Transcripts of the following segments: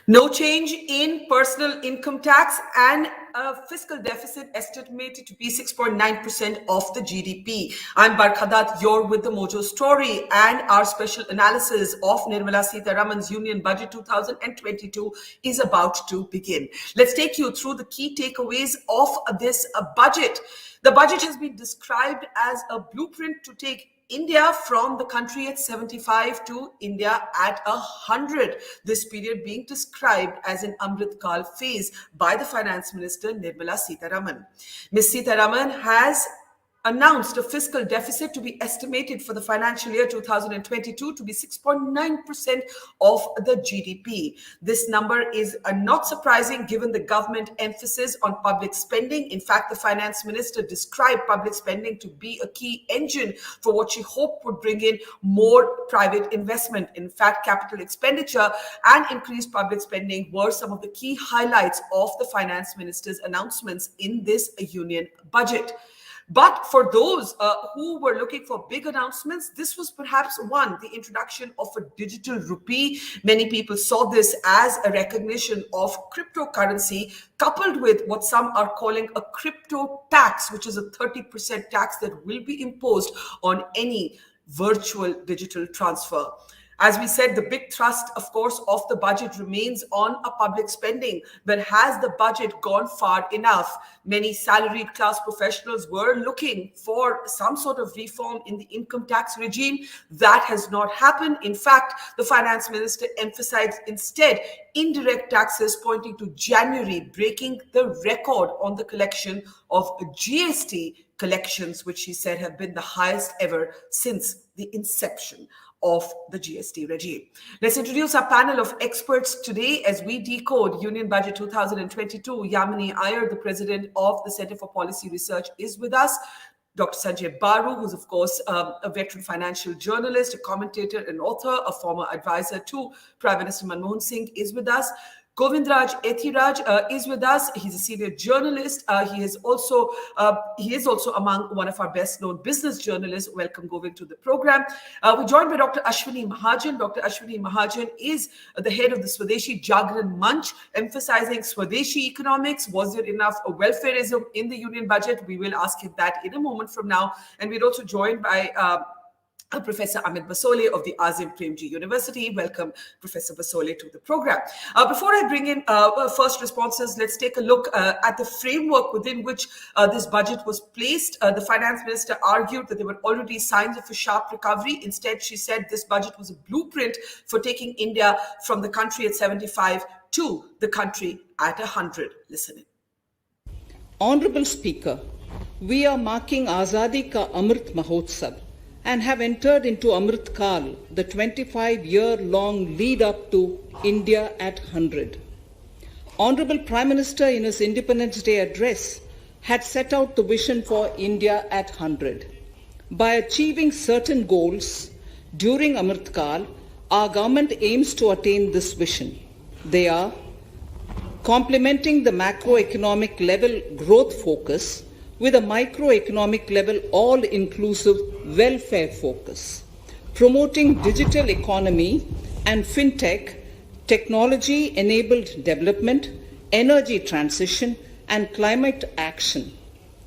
No change in personal income tax and a fiscal deficit estimated to be 6.9% of the GDP. I'm Barkha Dutt, you're with the Mojo Story, and our special analysis of Nirmala Sitharaman's Union Budget 2022 is about to begin. Let's take you through the key takeaways of this budget. The budget has been described as a blueprint to take India from the country at 75 to India at 100. This period being described as an Amrit Kal phase by the Finance Minister Nirmala Sitharaman. Ms. Sitharaman has announced a fiscal deficit to be estimated for the financial year 2022 to be 6.9% of the GDP. This number is not surprising given the government emphasis on public spending. In fact, the finance minister described public spending to be a key engine for what she hoped would bring in more private investment. In fact, capital expenditure and increased public spending were some of the key highlights of the finance minister's announcements in this union budget. But for those who were looking for big announcements, this was perhaps one, the introduction of a digital rupee. Many people saw this as a recognition of cryptocurrency, coupled with what some are calling a crypto tax, which is a 30% tax that will be imposed on any virtual digital transfer. As we said, the big thrust, of course, of the budget remains on a public spending. But has the budget gone far enough? Many salaried class professionals were looking for some sort of reform in the income tax regime. That has not happened. In fact, the finance minister emphasized instead indirect taxes, pointing to January breaking the record on the collection of GST collections, which he said have been the highest ever since the inception of the GST regime. Let's introduce our panel of experts today as we decode Union Budget 2022. Yamini Aiyer, the president of the Center for Policy Research, is with us. Dr. Sanjaya, who's of course a veteran financial journalist, a commentator, an author, a former advisor to Prime Minister Manmohan Singh, is with us. Govind Ethiraj is with us. He's a senior journalist. He is also among one of our best-known business journalists. Welcome, Govind, to the program. We're joined by Dr. Ashwani Mahajan. Dr. Ashwani Mahajan is the head of the Swadeshi Jagran Manch, emphasizing Swadeshi economics. Was there enough welfareism in the union budget? We will ask him that in a moment from now. And we're also joined by Professor Amit Basole of the Azim Premji University. Welcome, Professor Basole, to the program. Before I bring in first responses, let's take a look at the framework within which this budget was placed. The finance minister argued that there were already signs of a sharp recovery. Instead, she said this budget was a blueprint for taking India from the country at 75 to the country at 100. Listen in. Honorable Speaker, we are marking Azadi Ka Amrit Mahotsav and have entered into Amrit Kal, the 25-year-long lead up to India at 100. Honorable Prime Minister in his Independence Day address had set out the vision for India at 100. By achieving certain goals during Amrit Kal, our government aims to attain this vision. They are complementing the macroeconomic level growth focus with a microeconomic level all-inclusive welfare focus, promoting digital economy and fintech, technology-enabled development, energy transition, and climate action,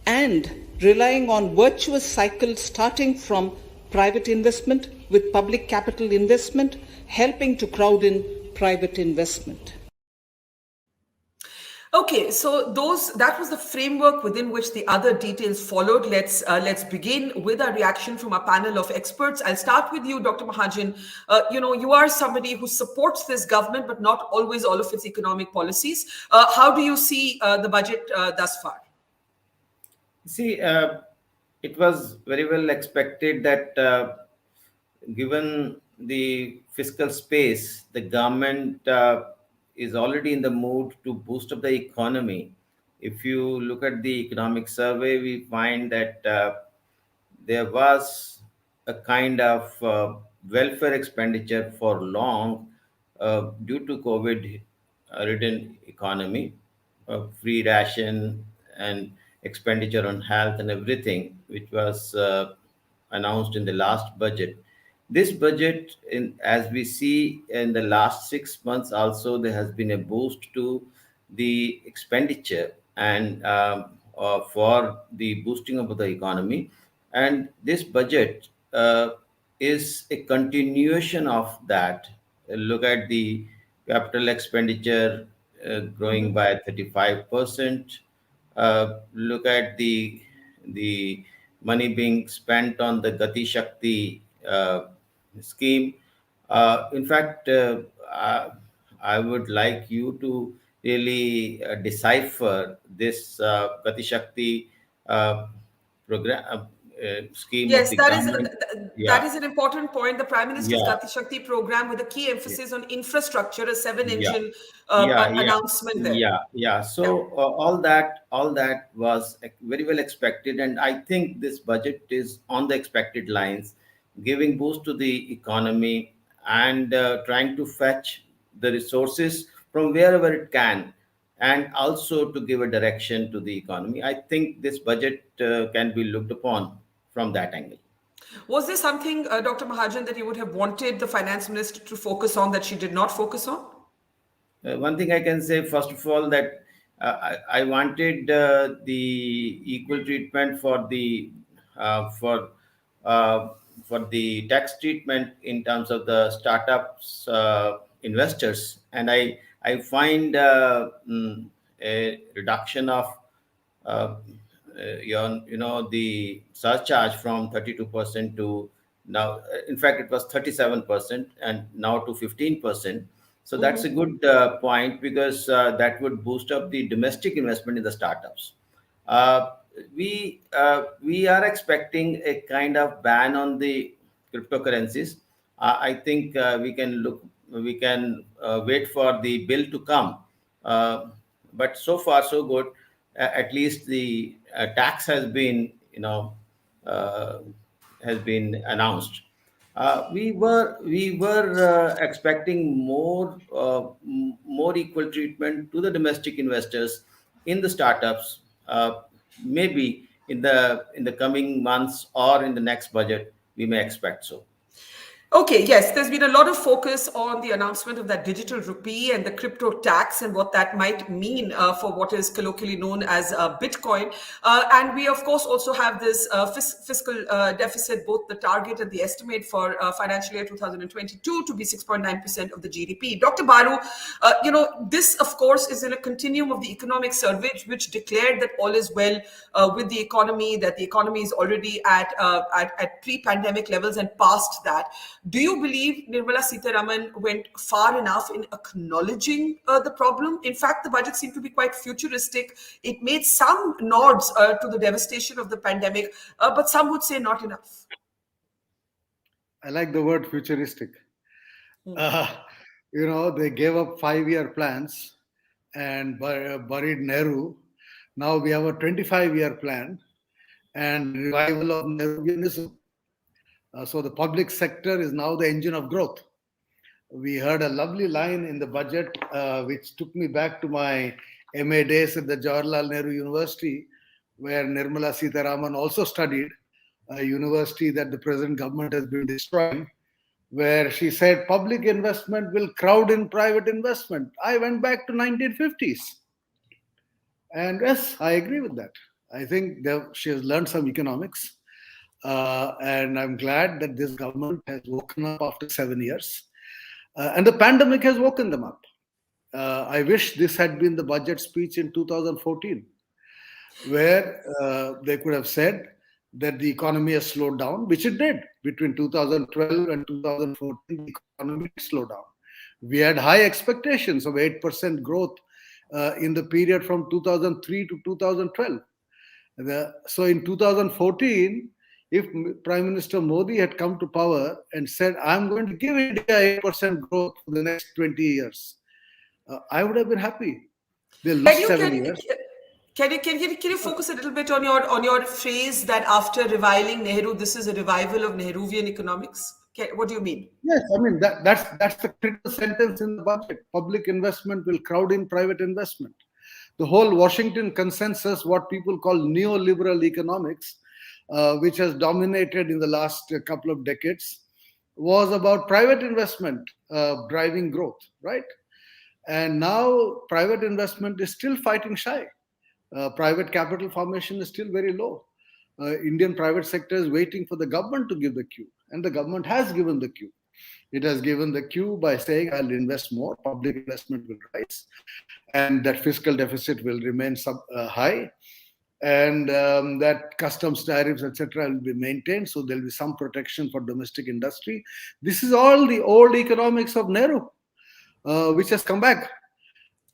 and relying on virtuous cycles starting from private investment with public capital investment, helping to crowd in private investment. Okay, so that was the framework within which the other details followed. Let's begin with a reaction from a panel of experts. I'll start with you, Dr. Mahajan. You are somebody who supports this government, but not always all of its economic policies. How do you see the budget thus far? See, it was very well expected that given the fiscal space, the government is already in the mood to boost up the economy. If you look at the economic survey, we find that there was a kind of welfare expenditure for long due to COVID-ridden economy, free ration and expenditure on health and everything, which was announced in the last budget. This budget, as we see in the last 6 months, also there has been a boost to the expenditure and for the boosting of the economy. And this budget is a continuation of that. Look at the capital expenditure growing by 35%. Look at the money being spent on the Gati Shakti scheme. In fact, I would like you to really decipher this Gati Shakti program scheme of Yes, the that is government. that Yeah, is an important point. The Prime Minister's yeah, Gati Shakti program with a key yeah. emphasis on infrastructure, a Yeah, seven-engine yeah, yeah, announcement there. yeah. Yeah. So all that was very well expected, and I think this budget is on the expected lines, giving boost to the economy and trying to fetch the resources from wherever it can, and also to give a direction to the economy. I think this budget can be looked upon from that angle. Was there something, Dr. Mahajan, that you would have wanted the finance minister to focus on that she did not focus on? One thing I can say, first of all, that I wanted the equal treatment uh, for uh, for the tax treatment in terms of the startups investors, and I find a reduction of uh, the surcharge from 32% to now, in fact it was 37% and now to 15%. So that's a good point, because that would boost up the domestic investment in the startups. uh, we are expecting a kind of ban on the cryptocurrencies. I think we can wait for the bill to come. Uh, but so far so good. At least the tax uh, has been announced. We were expecting more equal treatment to the domestic investors in the startups. Maybe in the coming months or in the next budget, we may expect so. Okay, yes, there's been a lot of focus on the announcement of that digital rupee and the crypto tax and what that might mean for what is colloquially known as Bitcoin. And we, of course, also have this fiscal deficit, both the target and the estimate for financial year 2022 to be 6.9% of the GDP. Dr. Baru, this, of course, is in a continuum of the economic survey, which declared that all is well with the economy, that the economy is already at pre-pandemic levels and past that. Do you believe Nirmala Sitharaman went far enough in acknowledging the problem? In fact, the budget seemed to be quite futuristic. It made some nods to the devastation of the pandemic, but some would say not enough. I like the word futuristic. They gave up 5-year plans and buried Nehru. Now we have a 25-year plan and revival of Nehruvianism. So the public sector is now the engine of growth. We heard a lovely line in the budget, which took me back to my MA days at the Jawaharlal Nehru University, where Nirmala Sitharaman also studied, a university that the present government has been destroying, where she said public investment will crowd in private investment. I went back to 1950s. And yes, I agree with that. I think she has learned some economics. And I'm glad that this government has woken up after 7 years. And the pandemic has woken them up. I wish this had been the budget speech in 2014, where they could have said that the economy has slowed down, which it did. Between 2012 and 2014, the economy slowed down. We had high expectations of 8% growth in the period from 2003 to 2012. So in 2014, if Prime Minister Modi had come to power and said, I'm going to give India 8% growth for the next 20 years, I would have been happy. They lost 7 years. Can you focus a little bit on your phrase that after reviling Nehru, this is a revival of Nehruvian economics? What do you mean? Yes, I mean that's the critical sentence in the budget. Public investment will crowd in private investment. The whole Washington consensus, what people call neoliberal economics, which has dominated in the last couple of decades, was about private investment driving growth, right? And now private investment is still fighting shy. Private capital formation is still very low. Indian private sector is waiting for the government to give the cue, and the government has given the cue. It has given the cue by saying, I'll invest more, public investment will rise, and that fiscal deficit will remain high, and that customs tariffs, etc., will be maintained. So there'll be some protection for domestic industry. This is all the old economics of Nehru, which has come back.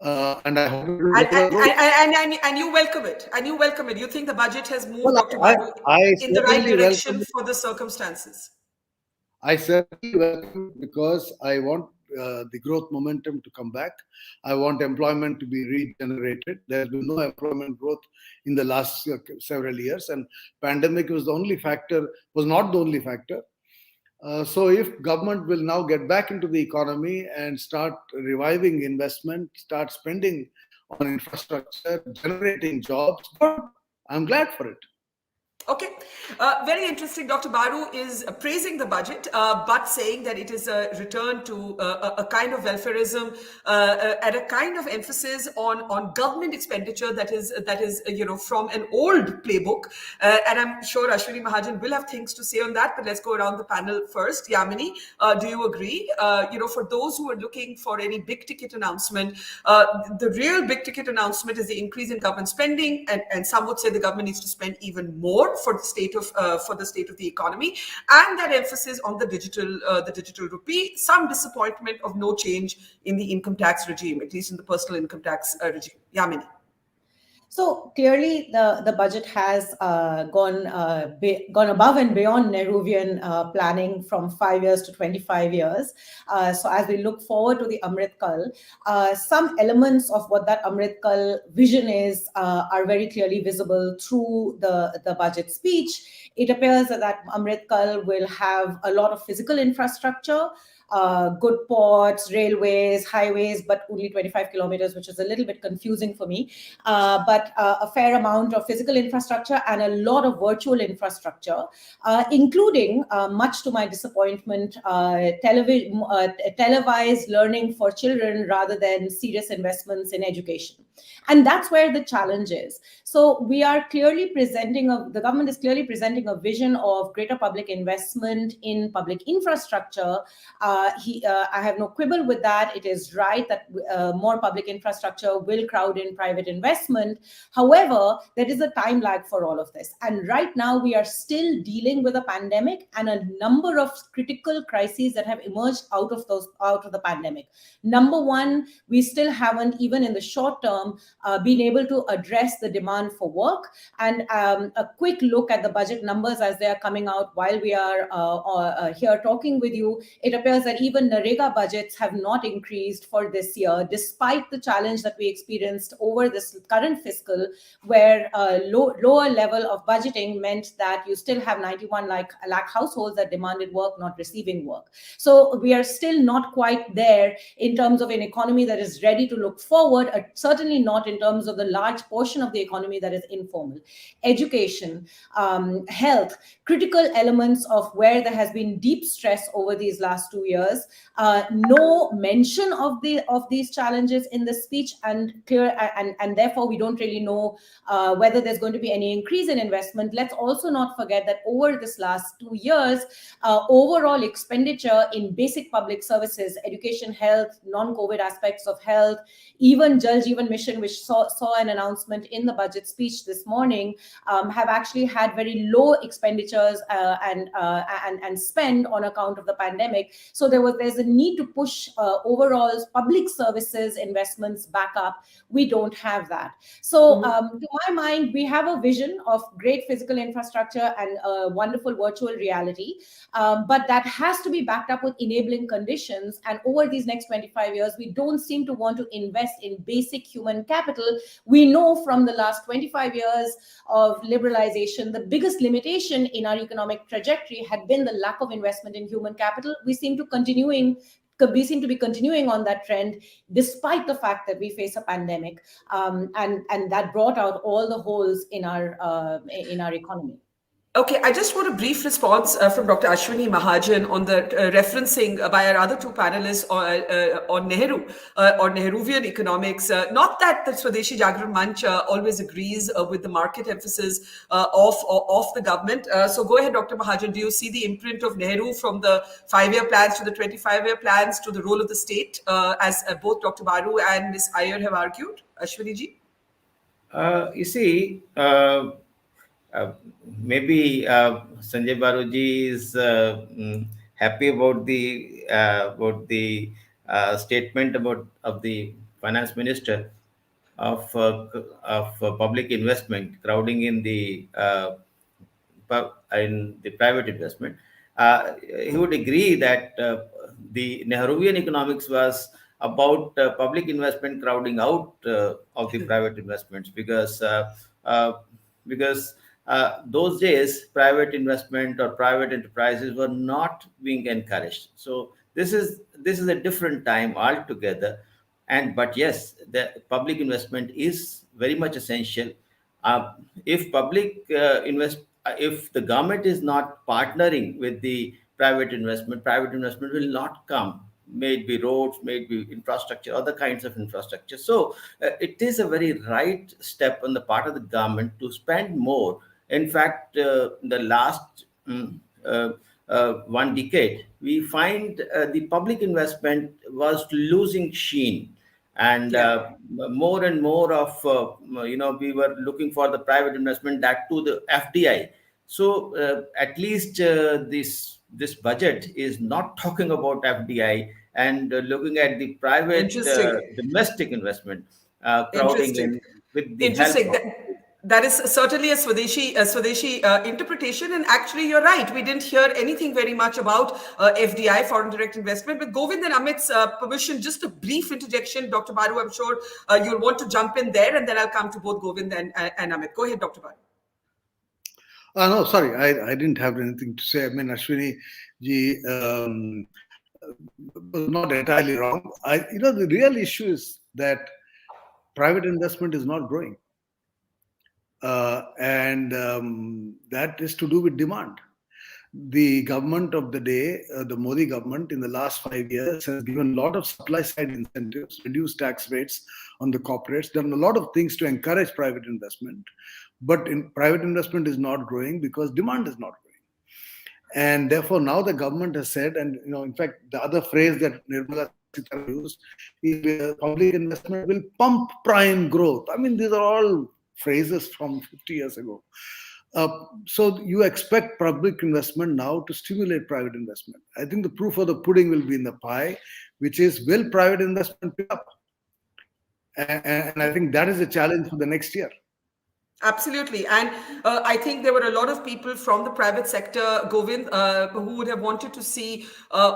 And I hope it will deliver growth. And you welcome it. And you welcome it. You think the budget has moved, Well, Dr. Babu, in the right certainly direction welcome. for the circumstances? I certainly welcome it because I want the growth momentum to come back. I want employment to be regenerated. There has been no employment growth in the last several years, and pandemic was not the only factor. So if government will now get back into the economy and start reviving investment, start spending on infrastructure, generating jobs, good. I'm glad for it. Okay, very interesting. Dr. Baru is praising the budget, but saying that it is a return to a kind of welfareism and a kind of emphasis on government expenditure that is from an old playbook. And I'm sure Ashwani Mahajan will have things to say on that. But let's go around the panel first. Yamini, do you agree? For those who are looking for any big ticket announcement, the real big ticket announcement is the increase in government spending, and some would say the government needs to spend even more for the state of the economy, and that emphasis on the digital rupee. Some disappointment of no change in the income tax regime, at least in the personal income tax regime. Yamini. So clearly, the budget has gone above and beyond Nehruvian planning from 5 years to 25 years. So as we look forward to the Amrit Kal, some elements of what that Amrit Kal vision is are very clearly visible through the budget speech. It appears that Amrit Kal will have a lot of physical infrastructure, good ports, railways, highways, but only 25 kilometers, which is a little bit confusing for me. But a fair amount of physical infrastructure and a lot of virtual infrastructure, including, much to my disappointment, televised learning for children rather than serious investments in education. And that's where the challenge is. So we are clearly the government is clearly presenting a vision of greater public investment in public infrastructure. I have no quibble with that. It is right that more public infrastructure will crowd in private investment. However, there is a time lag for all of this. And right now we are still dealing with a pandemic and a number of critical crises that have emerged out of the pandemic. Number one, we still haven't, even in the short term, been able to address the demand for work. And a quick look at the budget numbers as they are coming out while we are here talking with you, it appears that even Narega budgets have not increased for this year, despite the challenge that we experienced over this current fiscal, where lower level of budgeting meant that you still have 91 lakh households that demanded work, not receiving work. So we are still not quite there in terms of an economy that is ready to look forward, certainly not in terms of the large portion of the economy that is informal. Education, health, critical elements of where there has been deep stress over these last 2 years. No mention of these challenges in the speech, and therefore we don't really know whether there's going to be any increase in investment. Let's also not forget that over this last 2 years, overall expenditure in basic public services, education, health, non-COVID aspects of health, even Jal Jeevan Mission, which saw an announcement in the budget speech this morning, have actually had very low expenditures and spend on account of the pandemic. So there's a need to push overall public services investments back up. We don't have that. So to my mind, we have a vision of great physical infrastructure and wonderful virtual reality, but that has to be backed up with enabling conditions. And over these next 25 years, we don't seem to want to invest in basic human capital. We know from the last 25 years of liberalization, the biggest limitation in our economic trajectory had been the lack of investment in human capital. We seem to be continuing on that trend, despite the fact that we face a pandemic, and that brought out all the holes in our economy. Okay, I just want a brief response from Dr. Ashwani Mahajan on the referencing by our other two panelists on Nehru or Nehruvian economics. Not that the Swadeshi Jagran Manch always agrees with the market emphasis of the government. So go ahead, Dr. Mahajan. Do you see the imprint of Nehru from the 5-year plans to the 25-year plans to the role of the state, as both Dr. Baru and Ms. Aiyer have argued? Ashwani ji? You see, maybe Sanjay Baruji is happy about the statement of the finance minister of public investment crowding in the private investment. He would agree that the Nehruvian economics was about public investment crowding out of the private investments, uh, because those days private investment or private enterprises were not being encouraged. So this is a different time altogether. And but yes, the public investment is very much essential. uh, if if the government is not partnering with the private investment will not come. May it be roads, may it be infrastructure, other kinds of infrastructure. So it is a very right step on the part of the government to spend more. In fact, the last 1 decade, we find the public investment was losing sheen, and Yeah. more and more of we were looking for the private investment, that to the FDI. So at least this budget is not talking about FDI, and looking at the private Interesting. domestic investment crowding Interesting. in with the help Interesting. of. That is certainly a Swadeshi interpretation. And actually, you're right. We didn't hear anything very much about FDI, foreign direct investment. With Govind and Amit's permission, just a brief interjection. Dr. Baru, I'm sure you'll want to jump in there, and then I'll come to both Govind and Amit. Go ahead, Dr. Baru. No, sorry, I didn't have anything to say. I mean, Ashwini ji was not entirely wrong. The real issue is that private investment is not growing. And that is to do with demand. The government of the day, the Modi government, in the last 5 years has given a lot of supply side incentives, reduced tax rates on the corporates, done a lot of things to encourage private investment. But private investment is not growing because demand is not growing. And therefore, now the government has said, and in fact, the other phrase that Nirmala Sitharaman used is public investment will pump prime growth. I mean, these are all phrases from 50 years ago. So you expect public investment now to stimulate private investment. I think the proof of the pudding will be in the pie, which is, will private investment pick up? And I think that is a challenge for the next year. Absolutely. And I think there were a lot of people from the private sector, Govind, who would have wanted to see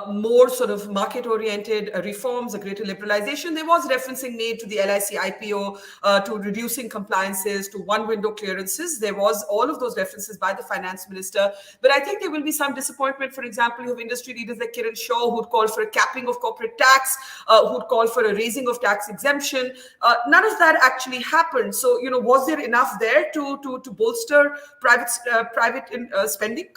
more sort of market-oriented reforms, a greater liberalization. There was referencing made to the LIC IPO, to reducing compliances, to one-window clearances. There was all of those references by the finance minister. But I think there will be some disappointment. For example, you have industry leaders like Kiran Shaw, who'd call for a capping of corporate tax, who'd call for a raising of tax exemption. None of that actually happened. So, was there enough there to bolster private spending?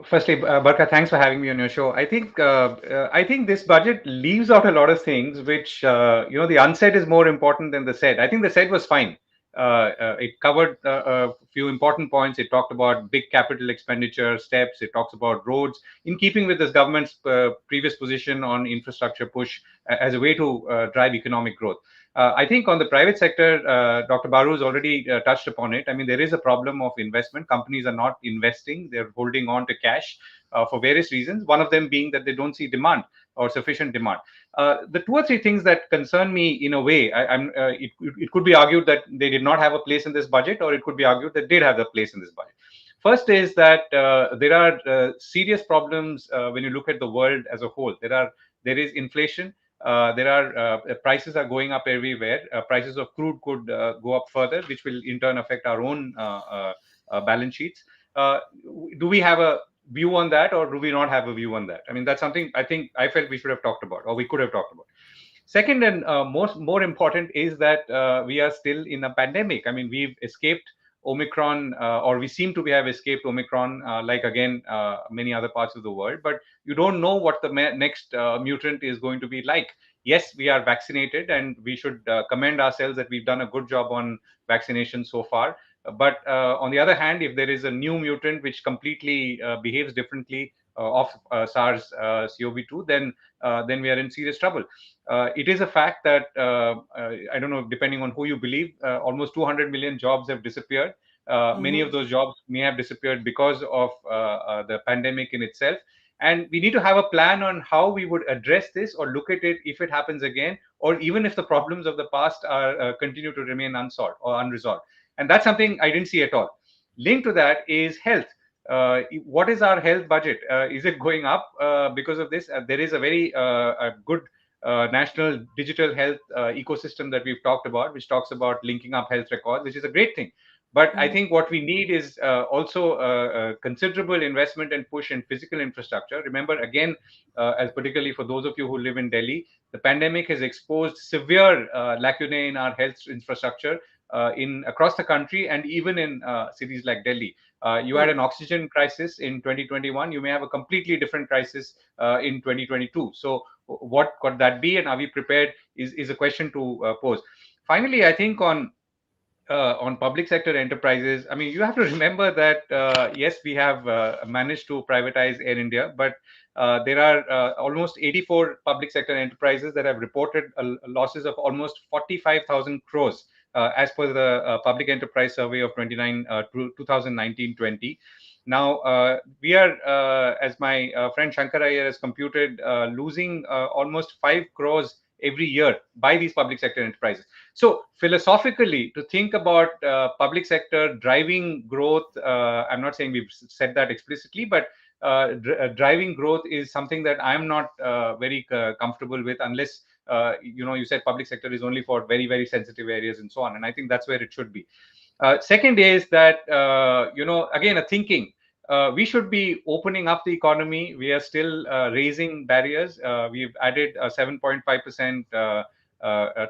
Firstly, Barkha, thanks for having me on your show. I think this budget leaves out a lot of things which the unsaid is more important than the said. I think the said was fine. It covered a few important points. It talked about big capital expenditure steps. It talks about roads, in keeping with this government's previous position on infrastructure push as a way to drive economic growth. I think on the private sector, Dr. Baru has already touched upon it. I mean, there is a problem of investment. Companies are not investing. They're holding on to cash for various reasons, one of them being that they don't see demand or sufficient demand. The two or three things that concern me in a way, it could be argued that they did not have a place in this budget, or it could be argued that did have a place in this budget. First is that there are serious problems when you look at the world as a whole. There is inflation. Prices are going up everywhere. Prices of crude could go up further, which will in turn affect our own balance sheets. Do we have a view on that, or do we not have a view on that? I mean, that's something I felt we should have talked about, or we could have talked about. Second, and more important, is that we are still in a pandemic. I mean, we've escaped Omicron, or we seem to have escaped Omicron, like again many other parts of the world. But you don't know what the next mutant is going to be like. Yes, we are vaccinated, and we should commend ourselves that we've done a good job on vaccination so far. But on the other hand, if there is a new mutant which completely behaves differently of SARS-CoV-2, then we are in serious trouble. It is a fact that I don't know, depending on who you believe, almost 200 million jobs have disappeared. Many of those jobs may have disappeared because of the pandemic in itself. And we need to have a plan on how we would address this or look at it if it happens again, or even if the problems of the past are continue to remain unsolved or unresolved. And that's something I didn't see at all. Linked to that is health. What is our health budget? Is it going up because of this? There is a very good national digital health ecosystem that we've talked about, which talks about linking up health records, which is a great thing. But I think what we need is also a considerable investment and push in physical infrastructure. Remember, again, as particularly for those of you who live in Delhi, the pandemic has exposed severe lacunae in our health infrastructure in across the country, and even in cities like Delhi. You had an oxygen crisis in 2021. You may have a completely different crisis in 2022. So what could that be, and are we prepared is a question to pose. Finally, I think on public sector enterprises, I mean, you have to remember that yes, we have managed to privatize Air India, but there are almost 84 public sector enterprises that have reported losses of almost 45,000 crores as per the public enterprise survey of 2019-20. Now, we are, as my friend Shankar Aiyer has computed, losing almost 5 crores every year by these public sector enterprises. So philosophically, to think about public sector driving growth, I'm not saying we've said that explicitly, but driving growth is something that I'm not very comfortable with, unless you said public sector is only for very, very sensitive areas and so on. And I think that's where it should be. Second is that, again, a thinking. We should be opening up the economy. We are still raising barriers. We've added a 7.5%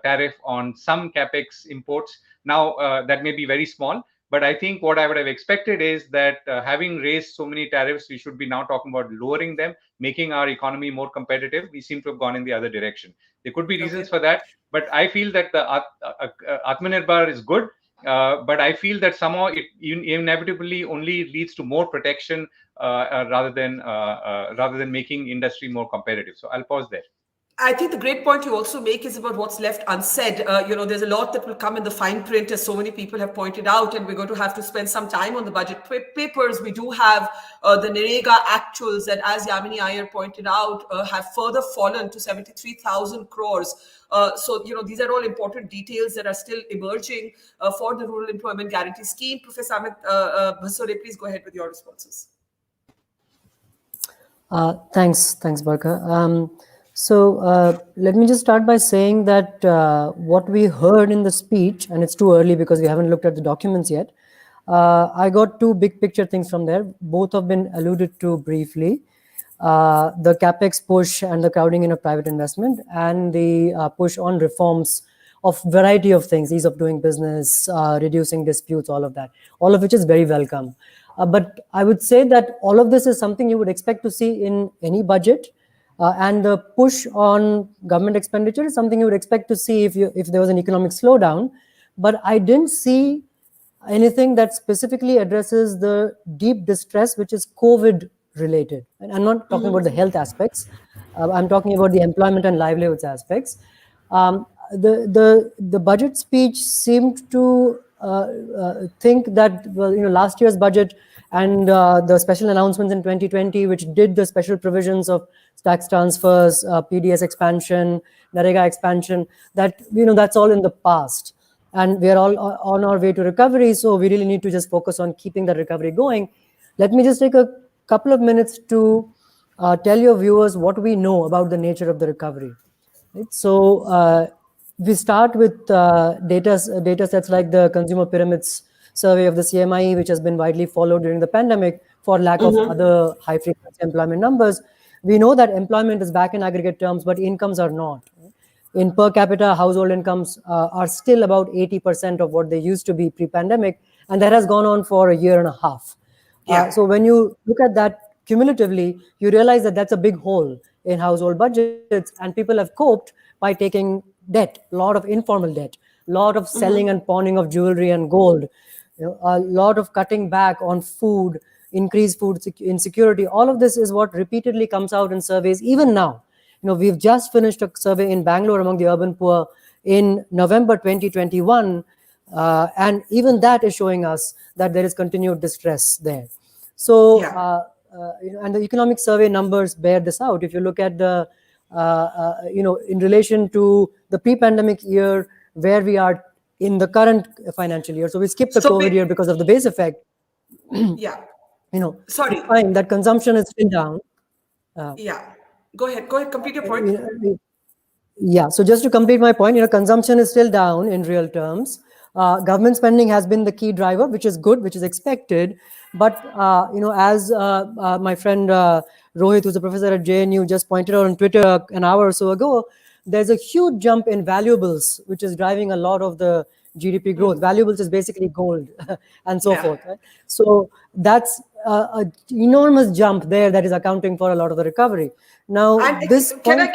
tariff on some capex imports. Now, that may be very small, but I think what I would have expected is that having raised so many tariffs, we should be now talking about lowering them, making our economy more competitive. We seem to have gone in the other direction. There could be reasons for that, but I feel that the Atmanirbhar is good. But I feel that somehow it inevitably only leads to more protection rather than making industry more competitive. So I'll pause there. I think the great point you also make is about what's left unsaid. There's a lot that will come in the fine print, as so many people have pointed out, and we're going to have to spend some time on the budget papers. We do have the Narega actuals that, as Yamini Aiyer pointed out, have further fallen to 73,000 crores. So, these are all important details that are still emerging for the Rural Employment Guarantee Scheme. Professor Amit, Basole, please go ahead with your responses. Thanks, Barkha. So let me just start by saying that what we heard in the speech, and it's too early because we haven't looked at the documents yet, I got two big picture things from there. Both have been alluded to briefly. The capex push and the crowding in of private investment, and the push on reforms of variety of things, ease of doing business, reducing disputes, all of that, all of which is very welcome. But I would say that all of this is something you would expect to see in any budget. And the push on government expenditure is something you would expect to see if there was an economic slowdown. But I didn't see anything that specifically addresses the deep distress which is COVID related. And I'm not talking about the health aspects. I'm talking about the employment and livelihoods aspects. The budget speech seemed to think that, last year's budget and the special announcements in 2020, which did the special provisions of tax transfers, PDS expansion, Narega expansion, that's all in the past. And we are all on our way to recovery, so we really need to just focus on keeping the recovery going. Let me just take a couple of minutes to tell your viewers what we know about the nature of the recovery. Right? So we start with data sets like the Consumer Pyramids survey of the CMIE, which has been widely followed during the pandemic for lack of other high-frequency employment numbers. We know that employment is back in aggregate terms, but incomes are not. In per capita, household incomes are still about 80% of what they used to be pre-pandemic, And that has gone on for a year and a half. Yeah. So when you look at that cumulatively, you realize that that's a big hole in household budgets, and people have coped by taking debt, a lot of informal debt, a lot of selling and pawning of jewelry and gold, a lot of cutting back on food, increased food insecurity. All of this is what repeatedly comes out in surveys even now. We've just finished a survey in Bangalore among the urban poor in November 2021, and even that is showing us that there is continued distress there. So, Yeah. and the economic survey numbers bear this out. If you look at the, in relation to the pre-pandemic year, where we are in the current financial year. So we skipped the So COVID year because of the base effect. Yeah. We Sorry. find that consumption is still down. Yeah. Go ahead. Complete your point. Yeah, so just to complete my point, consumption is still down in real terms. Government spending has been the key driver, which is good, which is expected. But, as my friend Rohit, who's a professor at JNU, just pointed out on Twitter an hour or so ago, there's a huge jump in valuables, which is driving a lot of the GDP growth. Valuables is basically gold and so forth. Right? So that's an enormous jump there that is accounting for a lot of the recovery. Now, And this can point, I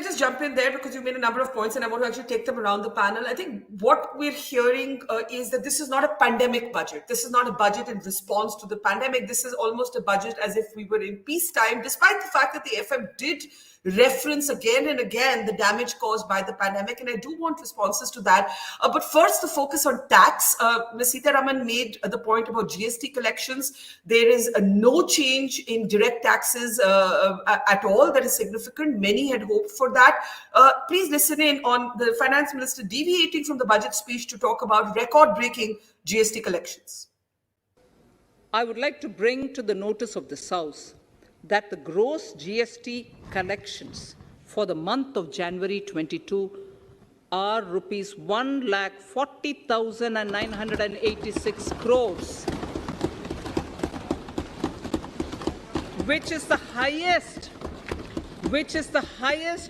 just jump in there, because you made a number of points and I want to actually take them around the panel. I think what we're hearing is that this is not a pandemic budget. This is not a budget in response to the pandemic. This is almost a budget as if we were in peacetime, despite the fact that the FM did reference again and again the damage caused by the pandemic, and I do want responses to that. But first, the focus on tax. Ms. Sitharaman made the point about GST collections. There is no change in direct taxes at all that is significant. Many had hoped for that. Please listen in on the finance minister deviating from the budget speech to talk about record-breaking GST collections. I would like to bring to the notice of this House that the gross GST collections for the month of January 22 are rupees 1,40,986 crores, which is the highest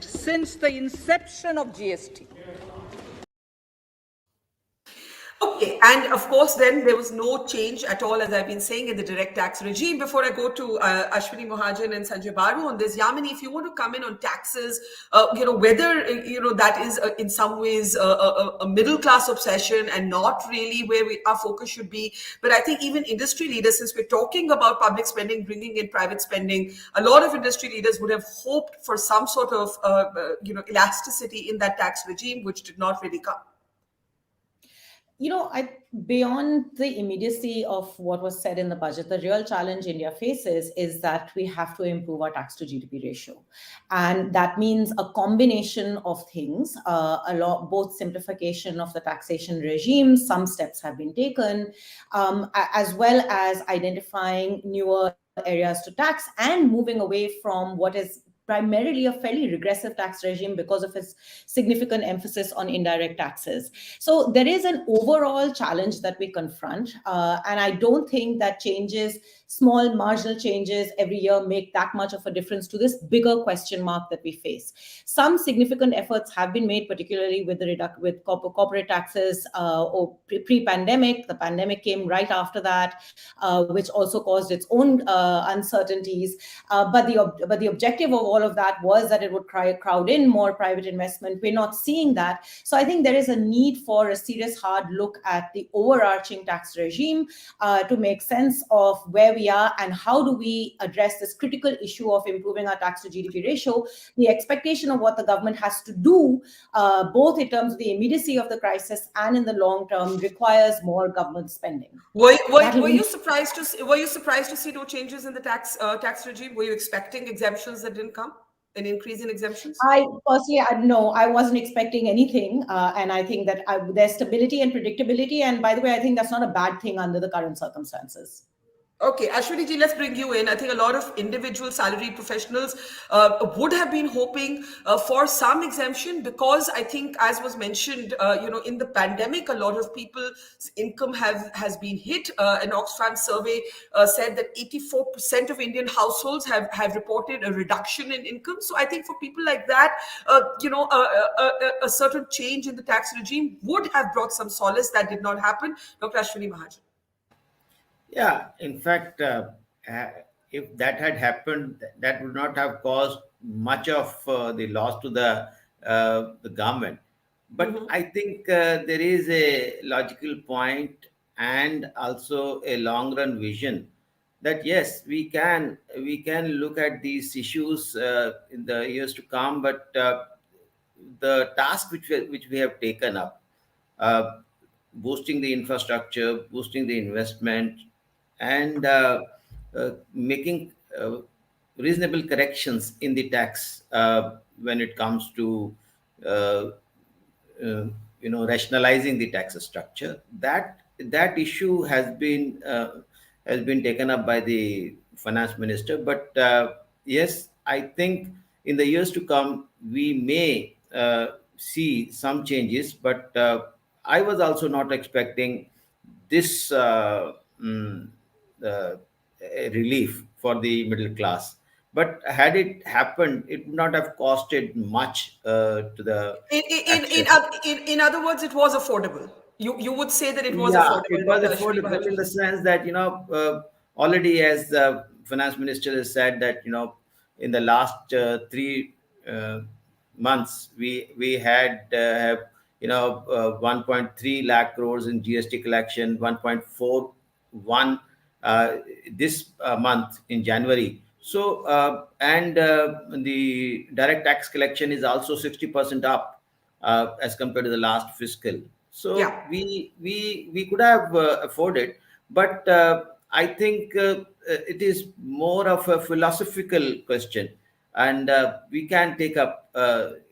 since the inception of GST. Okay, and of course, then there was no change at all, as I've been saying, in the direct tax regime. Before I go to Ashwani, Mahajan, and Sanjaya on this, Yamini, if you want to come in on taxes, whether that is in some ways a middle class obsession and not really where our focus should be. But I think even industry leaders, since we're talking about public spending, bringing in private spending, a lot of industry leaders would have hoped for some sort of elasticity in that tax regime, which did not really come. Beyond the immediacy of what was said in the budget, the real challenge India faces is that we have to improve our tax to GDP ratio. And that means a combination of things, both simplification of the taxation regime, some steps have been taken, as well as identifying newer areas to tax and moving away from what is primarily a fairly regressive tax regime because of its significant emphasis on indirect taxes. So there is an overall challenge that we confront, and I don't think that small marginal changes every year make that much of a difference to this bigger question mark that we face. Some significant efforts have been made, particularly with corporate taxes pre-pandemic. The pandemic came right after that, which also caused its own uncertainties. But the objective of all of that was that it would crowd in more private investment. We're not seeing that. So I think there is a need for a serious hard look at the overarching tax regime to make sense of where we are and how do we address this critical issue of improving our tax to GDP ratio. The expectation of what the government has to do, both in terms of the immediacy of the crisis and in the long term, requires more government spending. Were you surprised to see no changes in the tax regime? Were you expecting exemptions that didn't come? An increase in exemptions? I personally, no, I wasn't expecting anything. And I think that there's stability and predictability. And by the way, I think that's not a bad thing under the current circumstances. Okay, Ashwani ji, let's bring you in. I think a lot of individual salaried professionals would have been hoping for some exemption because I think, as was mentioned, in the pandemic, a lot of people's income has been hit. An Oxfam survey said that 84% of Indian households have reported a reduction in income. So I think for people like that, a certain change in the tax regime would have brought some solace. That did not happen. Dr. Ashwani Mahajan. Yeah, in fact, if that had happened, that would not have caused much of the loss to the government. But I think there is a logical point and also a long run vision that yes, we can look at these issues in the years to come. But the task which we have taken up, uh, boosting the infrastructure, boosting the investment, and making reasonable corrections in the tax when it comes to uh, rationalizing the tax structure. That issue has been taken up by the finance minister. But yes, I think in the years to come we may see some changes. But I was also not expecting this uh, relief for the middle class. But had it happened, it would not have costed much to the taxpayer. In other words, it was affordable. You would say that it was Yeah, it affordable, was Dr. Ashwini affordable in Mahajan. the sense that, already as the finance minister has said that, in the last 3 months, we had, 1.3 lakh crores in GST collection, 1.41 this month in January. So, and the direct tax collection is also 60% up as compared to the last fiscal. So Yeah. we could have afforded, but I think it is more of a philosophical question, and we can take up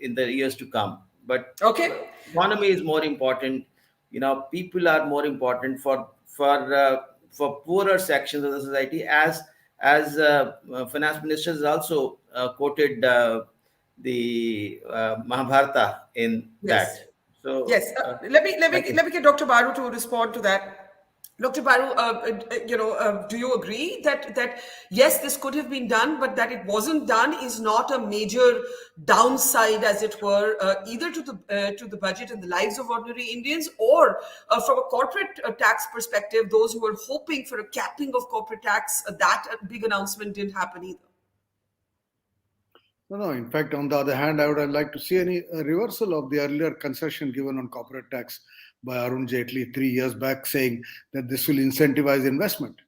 in the years to come. But Okay. economy is more important. People are more important for poorer sections of the society. As finance minister has also quoted the Mahabharata in Yes. that. So Yes. Let me let that me is let me get Dr. Baru to respond to that. Dr. Baru, do you agree that yes, this could have been done, but that it wasn't done is not a major downside, as it were, either to the budget and the lives of ordinary Indians, or from a corporate tax perspective, those who were hoping for a capping of corporate tax, that big announcement didn't happen either. No. In fact, on the other hand, I would like to see any reversal of the earlier concession given on corporate tax by Arun Jaitley 3 years back, saying that this will incentivize investment.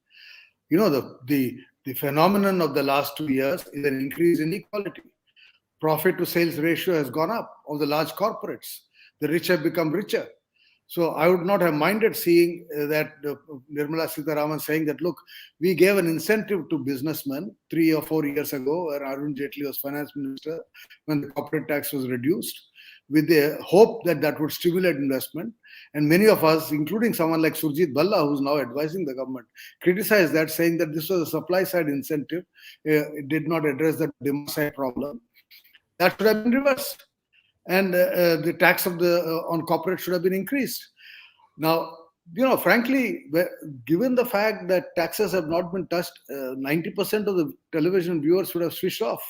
The phenomenon of the last 2 years is an increase in equality. Profit to sales ratio has gone up of the large corporates. The rich have become richer. So I would not have minded seeing that Nirmala Sitharaman saying that, look, we gave an incentive to businessmen 3 or 4 years ago, where Arun Jaitley was finance minister, when the corporate tax was reduced, with the hope that that would stimulate investment. And many of us, including someone like Surjit Bhalla, who's now advising the government, criticized that, saying that this was a supply side incentive. It did not address the demand side problem. That should have been reversed. And the tax on corporate should have been increased. Now, frankly, given the fact that taxes have not been touched, 90% of the television viewers would have switched off,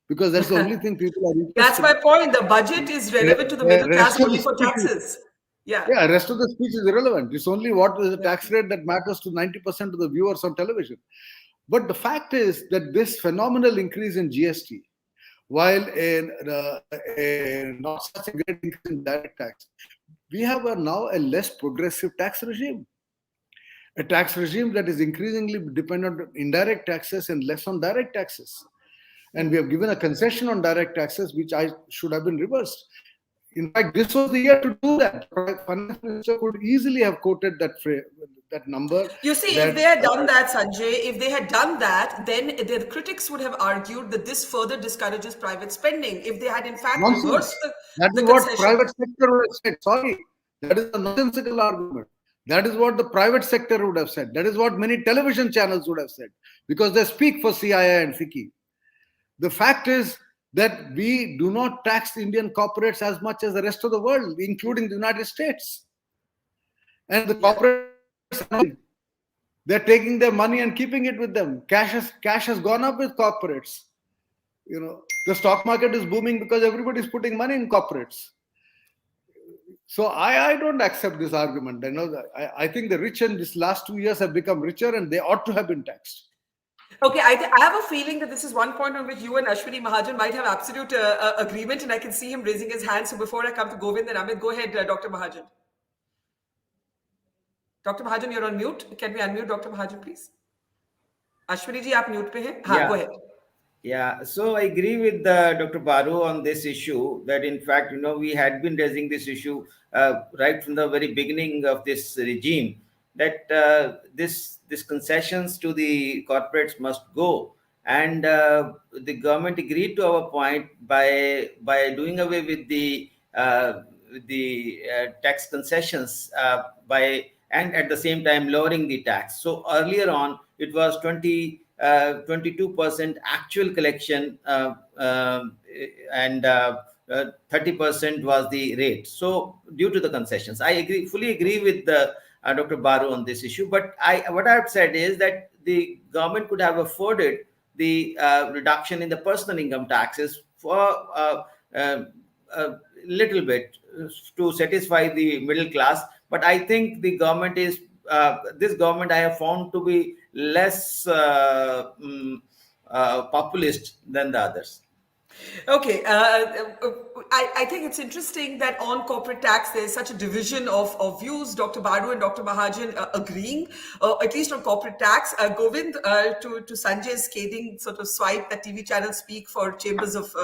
because that's the only thing people are interested That's my point. The budget is relevant to the middle class only for taxes. Yeah, rest of the speech is irrelevant. It's only what is the tax rate that matters to 90% of the viewers on television. But the fact is that this phenomenal increase in GST, while not such a great increase in direct tax, we have now a less progressive tax regime. A tax regime that is increasingly dependent on indirect taxes and less on direct taxes. And we have given a concession on direct taxes, which should have been reversed. In fact, this was the year to do that. The finance minister could easily have quoted that number. You see, if they had done that, Sanjay, if they had done that, then the critics would have argued that this further discourages private spending. If they had in fact reversed That the is what concession. private sector would have said. Sorry, that is a nonsensical argument. That is what the private sector would have said. That is what many television channels would have said, because they speak for CIA and FICCI. The fact is that we do not tax Indian corporates as much as the rest of the world, including the United States. And the corporates are not. They're taking their money and keeping it with them. Cash has gone up with corporates. The stock market is booming because everybody's putting money in corporates. So I don't accept this argument. I think the rich in these last 2 years have become richer, and they ought to have been taxed. Okay, I have a feeling that this is one point on which you and Ashwani Mahajan might have absolute agreement, and I can see him raising his hand. So before I come to Govind and Amit, go ahead, Dr. Mahajan. Dr. Mahajan, you're on mute. Can we unmute Dr. Mahajan, please? Ashwani ji, aap mute pe hain? Yeah. Go ahead. Yeah, so I agree with Dr. Baru on this issue that in fact, we had been raising this issue right from the very beginning of this regime, that this concessions to the corporates must go. And the government agreed to our point by doing away with the tax concessions and at the same time lowering the tax. So earlier on, it was 22% actual collection and 30% was the rate. So due to the concessions, I fully agree with Dr. Baru on this issue. But what I've said is that the government could have afforded the reduction in the personal income taxes for a little bit to satisfy the middle class. But I think the government is this government I have found to be less populist than the others. Okay, I think it's interesting that on corporate tax there's such a division of views. Dr. Baru and Dr. Mahajan agreeing, at least on corporate tax. Govind, to Sanjay's scathing sort of swipe that TV channels speak for chambers of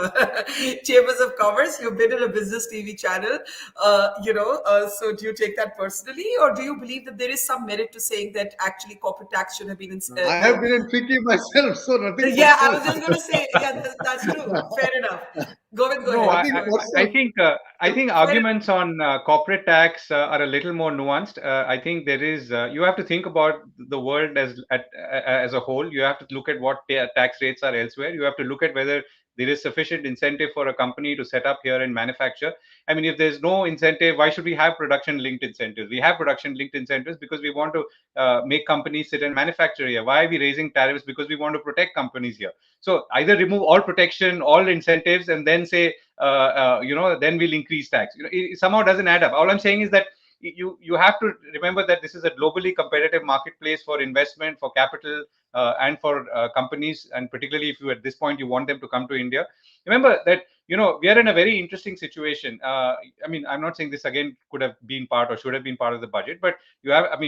chambers of commerce. You've been in a business TV channel, so do you take that personally, or do you believe that there is some merit to saying that actually corporate tax should have been? I have been in FICCI myself, so nothing. Yeah, I was just going to say, yeah, that's true. Fair enough. Govind, go ahead. I think arguments on corporate tax are a little more nuanced. I think there is you have to think about the world as a whole. You have to look at what tax rates are elsewhere. You have to look at whether there is sufficient incentive for a company to set up here and manufacture. I mean, if there's no incentive, why should we have production-linked incentives? We have production-linked incentives because we want to make companies sit and manufacture here. Why are we raising tariffs? Because we want to protect companies here. So either remove all protection, all incentives, and then say, then we'll increase tax. It somehow doesn't add up. All I'm saying is that you have to remember that this is a globally competitive marketplace for investment, for capital, and for companies, and particularly if you at this point you want them to come to India. Remember that we are in a very interesting situation. I mean, I'm not saying this again could have been part or should have been part of the budget, but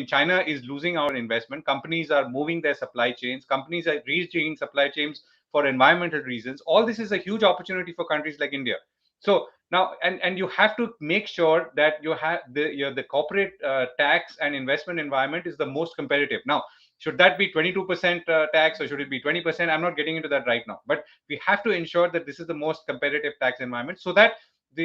China is losing our investment. Companies are moving their supply chains. Companies are rejigging supply chains for environmental reasons. All this is a huge opportunity for countries like India. So now, and you have to make sure that you have the corporate tax and investment environment is the most competitive. Now, should that be 22% tax or should it be 20%? I'm not getting into that right now. But we have to ensure that this is the most competitive tax environment so that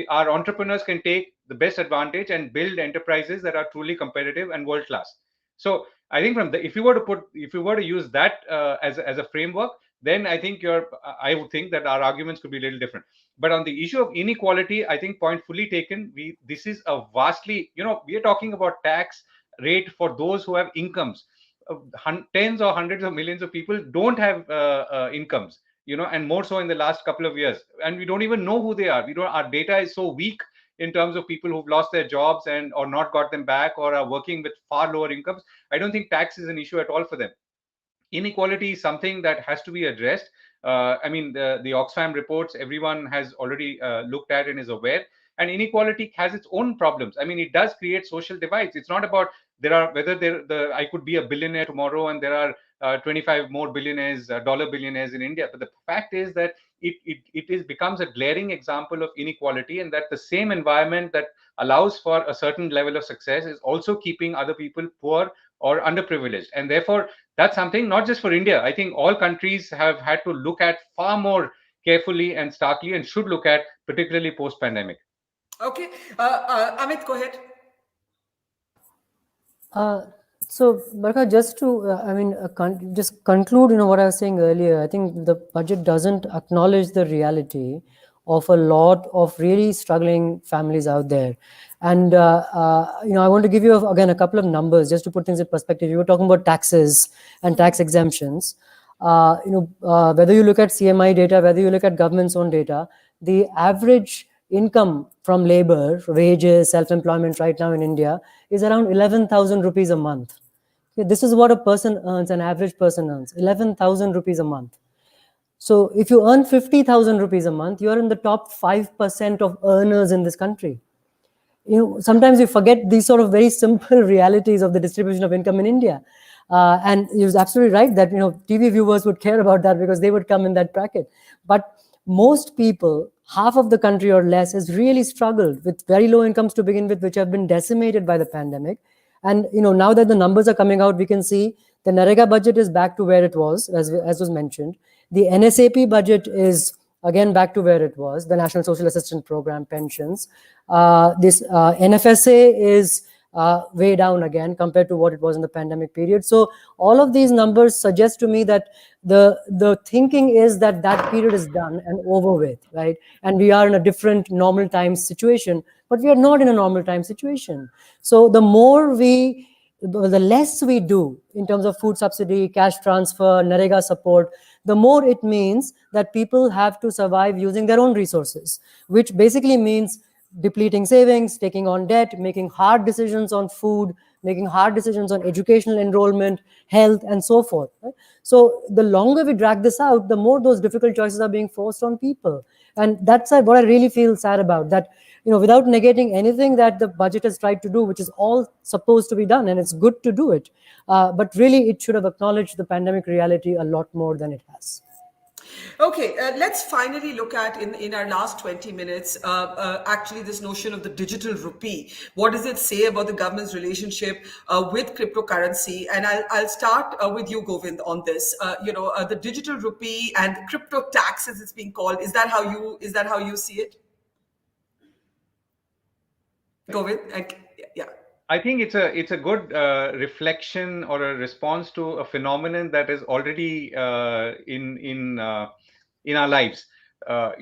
our entrepreneurs can take the best advantage and build enterprises that are truly competitive and world class. So I think if you were to use that as a framework, then I think I would think that our arguments could be a little different. But on the issue of inequality, I think point fully taken. This is a vastly, we are talking about tax rate for those who have incomes. Tens or hundreds of millions of people don't have incomes, and more so in the last couple of years. And we don't even know who they are. Our data is so weak in terms of people who've lost their jobs or not got them back or are working with far lower incomes. I don't think tax is an issue at all for them. Inequality is something that has to be addressed. The Oxfam reports, everyone has already looked at and is aware. And inequality has its own problems. I mean, it does create social divides. It's not about I could be a billionaire tomorrow and there are 25 more billionaires, dollar billionaires in India. But the fact is that it becomes a glaring example of inequality, and that the same environment that allows for a certain level of success is also keeping other people poor or underprivileged. And therefore, that's something not just for India. I think all countries have had to look at far more carefully and starkly, and should look at, particularly post-pandemic. Okay. Amit, go ahead. So, Barkha, just to, just conclude, what I was saying earlier, I think the budget doesn't acknowledge the reality of a lot of really struggling families out there. And, I want to give you, again, a couple of numbers just to put things in perspective. You were talking about taxes and tax exemptions. Whether you look at CMI data, whether you look at government's own data, the average income from labor, wages, self-employment right now in India is around 11,000 rupees a month. Okay, this is what a person earns, an average person earns, 11,000 rupees a month. So if you earn 50,000 rupees a month, you're in the top 5% of earners in this country. Sometimes you forget these sort of very simple realities of the distribution of income in India. And he was absolutely right that, TV viewers would care about that because they would come in that bracket. But most people, half of the country or less, has really struggled with very low incomes to begin with, which have been decimated by the pandemic. And, now that the numbers are coming out, we can see the NREGA budget is back to where it was, as was mentioned. The NSAP budget is again back to where it was, the National Social Assistance Program, pensions. This NFSA is way down again compared to what it was in the pandemic period. So all of these numbers suggest to me that the thinking is that that period is done and over with, right? And we are in a different normal times situation, but we are not in a normal time situation. So the less we do in terms of food subsidy, cash transfer, NREGA support, the more it means that people have to survive using their own resources, which basically means depleting savings, taking on debt, making hard decisions on food, making hard decisions on educational enrollment, health, and so forth. Right? So the longer we drag this out, the more those difficult choices are being forced on people. And that's what I really feel sad about, that without negating anything that the budget has tried to do, which is all supposed to be done, and it's good to do it. But really, it should have acknowledged the pandemic reality a lot more than it has. Okay, let's finally look at, in our last 20 minutes, actually this notion of the digital rupee. What does it say about the government's relationship with cryptocurrency? And I'll start with you, Govind, on this. The digital rupee and crypto tax, as it's being called. Is that how you see it, Govind? Yeah. I think it's a good reflection or a response to a phenomenon that is already in our lives. Or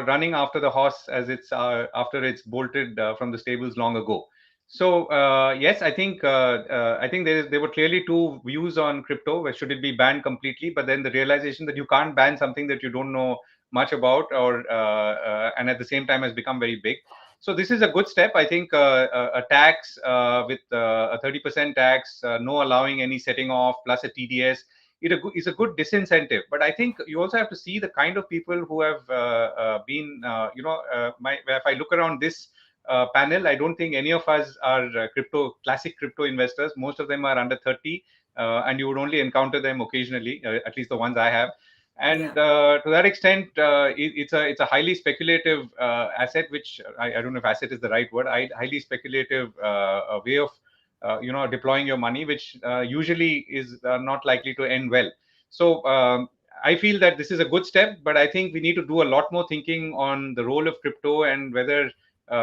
running after the horse as it's after it's bolted from the stables long ago. So yes, I think there were clearly two views on crypto. Where should it be banned completely? But then the realization that you can't ban something that you don't know much about, or and at the same time has become very big. So this is a good step. I think a tax with a 30% tax, no allowing any setting off, plus a TDS, is a good disincentive. But I think you also have to see the kind of people who have been, if I look around this panel, I don't think any of us are classic crypto investors. Most of them are under 30, and you would only encounter them occasionally, at least the ones I have. And to that extent, it's a highly speculative asset, which I don't know if asset is the right word. Highly speculative way of deploying your money, which usually is not likely to end well. So I feel that this is a good step, but I think we need to do a lot more thinking on the role of crypto and whether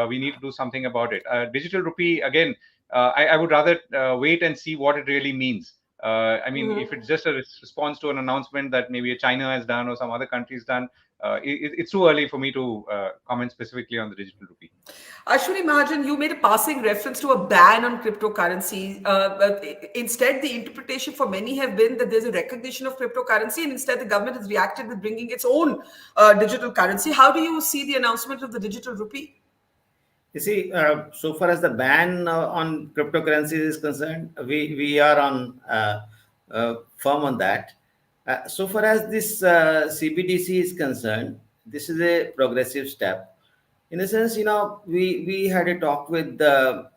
we need to do something about it. Digital rupee, again, I would rather wait and see what it really means. If it's just a response to an announcement that maybe China has done or some other country's done, it's too early for me to comment specifically on the digital rupee. Ashwani, Mahajan, you made a passing reference to a ban on cryptocurrency. Instead, the interpretation for many have been that there's a recognition of cryptocurrency, and instead the government has reacted with bringing its own digital currency. How do you see the announcement of the digital rupee? You see, so far as the ban on cryptocurrencies is concerned, we are on firm on that. So far as this CBDC is concerned, this is a progressive step. In the sense, we had a talk with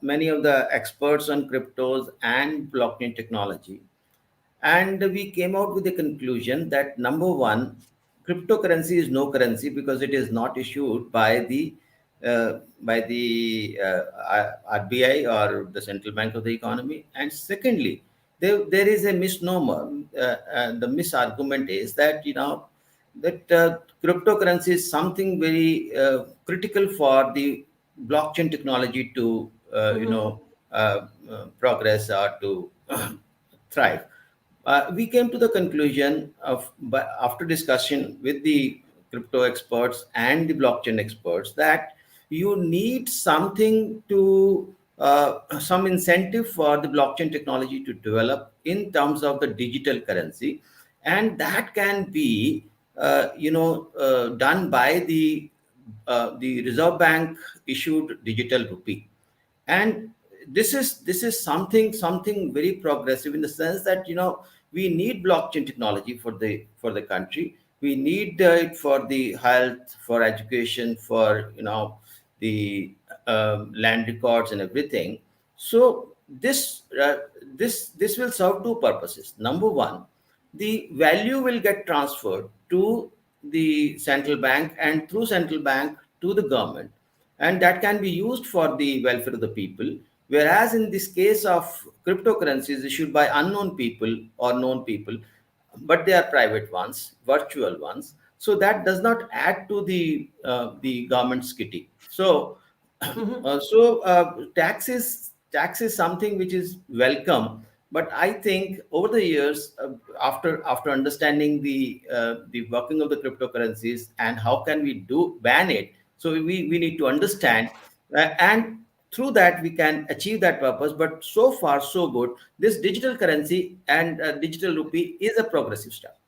many of the experts on cryptos and blockchain technology. And we came out with the conclusion that number one, cryptocurrency is no currency because it is not issued by the RBI or the central bank of the economy. And secondly, there is a misnomer. The misargument is that cryptocurrency is something very critical for the blockchain technology to progress or to thrive. We came to the conclusion of, after discussion with the crypto experts and the blockchain experts, that you need something to some incentive for the blockchain technology to develop in terms of the digital currency, and that can be done by the Reserve Bank issued digital rupee. And this is something very progressive, in the sense that we need blockchain technology for the country. We need it for the health, for education, for the land records and everything. So this will serve two purposes. Number one, the value will get transferred to the central bank, and through central bank to the government, and that can be used for the welfare of the people. Whereas in this case of cryptocurrencies issued by unknown people or known people, but they are private ones, virtual ones, so that does not add to the government's kitty. So tax is something which is welcome, but I think over the years, after understanding the working of the cryptocurrencies and how can we ban it, so we need to understand, and through that we can achieve that purpose. But so far so good. This digital currency and digital rupee is a progressive step.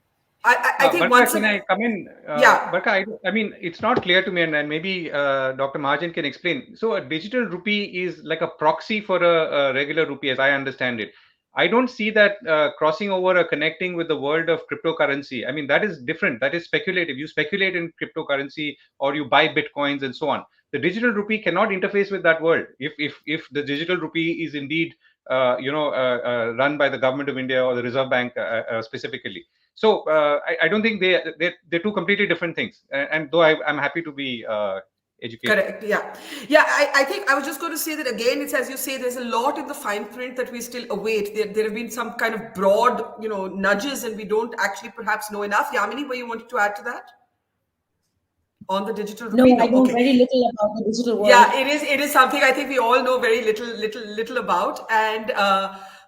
I think Barkha, can I come in? Yeah. Barkha, I mean, it's not clear to me, and maybe Dr. Mahajan can explain. So a digital rupee is like a proxy for a regular rupee, as I understand it. I don't see that crossing over or connecting with the world of cryptocurrency. I mean, that is different. That is speculative. You speculate in cryptocurrency or you buy bitcoins and so on. The digital rupee cannot interface with that world. If the digital rupee is indeed run by the government of India or the Reserve Bank specifically. So I don't think they're two completely different things. And though I'm happy to be educated. Correct. Yeah. I think I was just going to say that again. It's as you say. There's a lot in the fine print that we still await. There have been some kind of broad, nudges, and we don't actually perhaps know enough. Yamini, were you wanted to add to that on the digital rupee? No, I know very little about the digital world. Yeah, it is something I think we all know very little about. And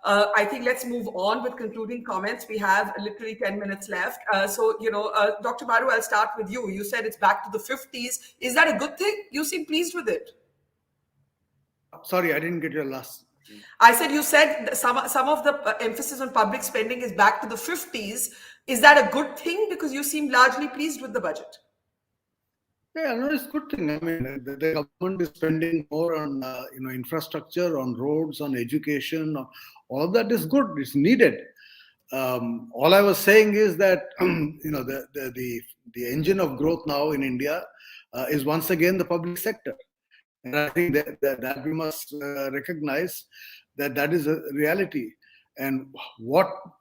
I think let's move on with concluding comments. We have literally 10 minutes left. Dr. Baru, I'll start with you. You said it's back to the 50s. Is that a good thing? You seem pleased with it. Sorry, I didn't get your last. I said you said some of the emphasis on public spending is back to the 50s. Is that a good thing? Because you seem largely pleased with the budget. Yeah, no, it's a good thing. I mean, the government is spending more on infrastructure, on roads, on education. All of that is good. It's needed. All I was saying is that the engine of growth now in India is once again the public sector, and I think that we must recognize that is a reality. And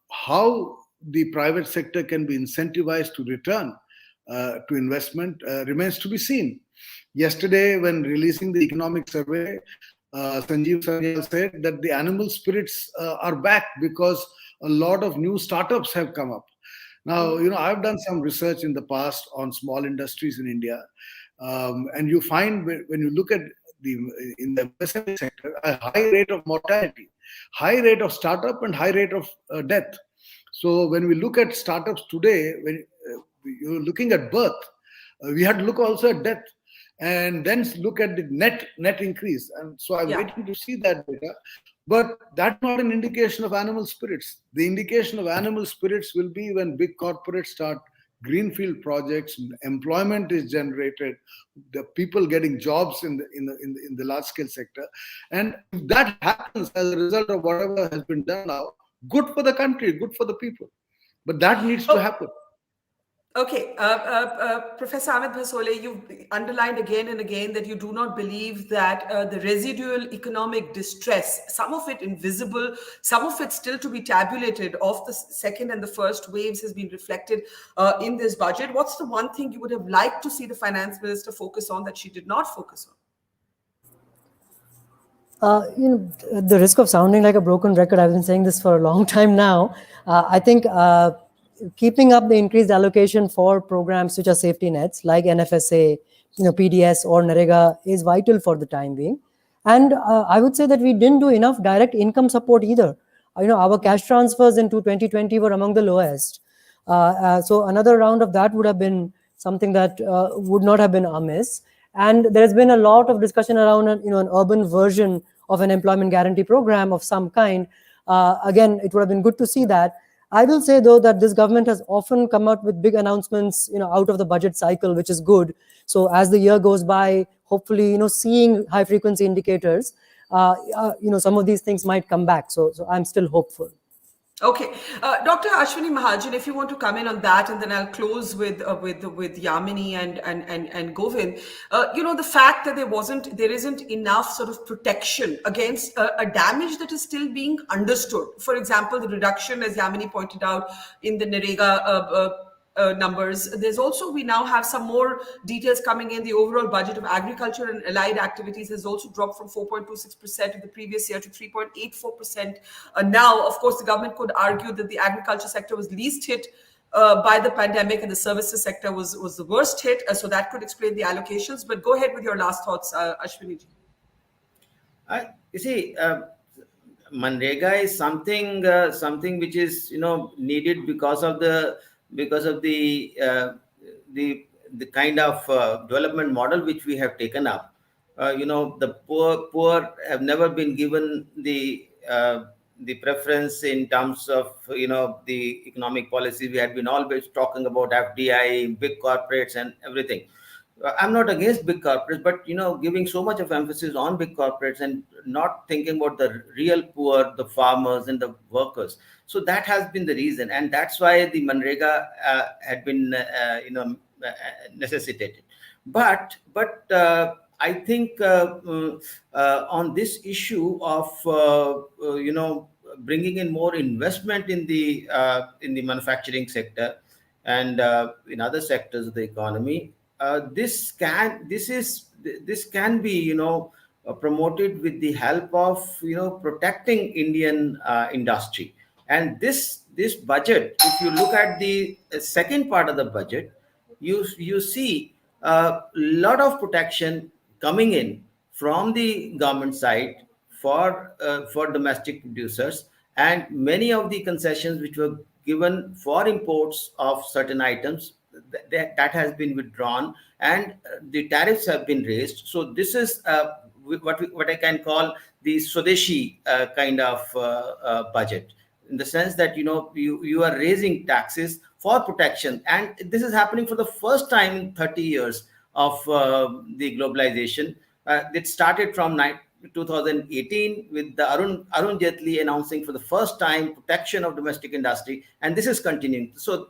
how the private sector can be incentivized to return to investment remains to be seen. Yesterday, when releasing the economic survey, Sanjaya said that the animal spirits are back because a lot of new startups have come up. Now, I've done some research in the past on small industries in India, and you find when you look at in the MSME sector, a high rate of mortality, high rate of startup, and high rate of death. So when we look at startups today, when you're looking at birth, we had to look also at death, and then look at the net increase. And so I'm waiting to see that data. But that's not an indication of animal spirits. The indication of animal spirits will be when big corporates start greenfield projects, employment is generated, the people getting jobs in the large scale sector. And if that happens as a result of whatever has been done now, good for the country, good for the people. But that needs to happen. Okay, Professor Amit Basole, you've underlined again and again that you do not believe that the residual economic distress, some of it invisible, some of it still to be tabulated of the second and the first waves, has been reflected in this budget. What's the one thing you would have liked to see the finance minister focus on that she did not focus on? The risk of sounding like a broken record, I've been saying this for a long time now. I think keeping up the increased allocation for programs which are safety nets like NFSA, PDS or NREGA is vital for the time being. And I would say that we didn't do enough direct income support either. Our cash transfers into 2020 were among the lowest. So another round of that would have been something that would not have been amiss. And there's been a lot of discussion around an urban version of an employment guarantee program of some kind. Again, it would have been good to see that. I will say, though, that this government has often come out with big announcements, out of the budget cycle, which is good. So as the year goes by, hopefully, seeing high frequency indicators, some of these things might come back. So I'm still hopeful. Okay, Dr. Ashwani Mahajan, if you want to come in on that, and then I'll close with Yamini and Govind. The fact that there isn't enough sort of protection against a damage that is still being understood. For example, the reduction, as Yamini pointed out, in the Narega numbers. We now have some more details coming in. The overall budget of agriculture and allied activities has also dropped from 4.26% of the previous year to 3.84%. Now, of course, the government could argue that the agriculture sector was least hit by the pandemic and the services sector was the worst hit. So that could explain the allocations. But go ahead with your last thoughts, Ashwani ji. You see, Manrega is something which is needed because of the kind of development model which we have taken up. The poor have never been given the preference in terms of the economic policy. We had been always talking about FDI, big corporates, and everything. I'm not against big corporates, but giving so much of emphasis on big corporates and not thinking about the real poor, the farmers and the workers. So that has been the reason, and that's why the Manrega had been necessitated. But I think on this issue of bringing in more investment in the manufacturing sector and in other sectors of the economy. This can be promoted with the help of protecting Indian industry. And this budget, if you look at the second part of the budget, you see a lot of protection coming in from the government side for domestic producers, and many of the concessions which were given for imports of certain items, that has been withdrawn, and the tariffs have been raised. So this is what I can call the Swadeshi kind of budget, in the sense that you are raising taxes for protection, and this is happening for the first time in 30 years of the globalization. It started from 2018 with the Arun Jaitley announcing for the first time protection of domestic industry, and this is continuing. So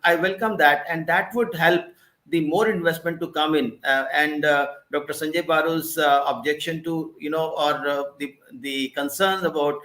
I welcome that, and that would help the more investment to come in. And Dr. Sanjay Baru's objection to or the concerns about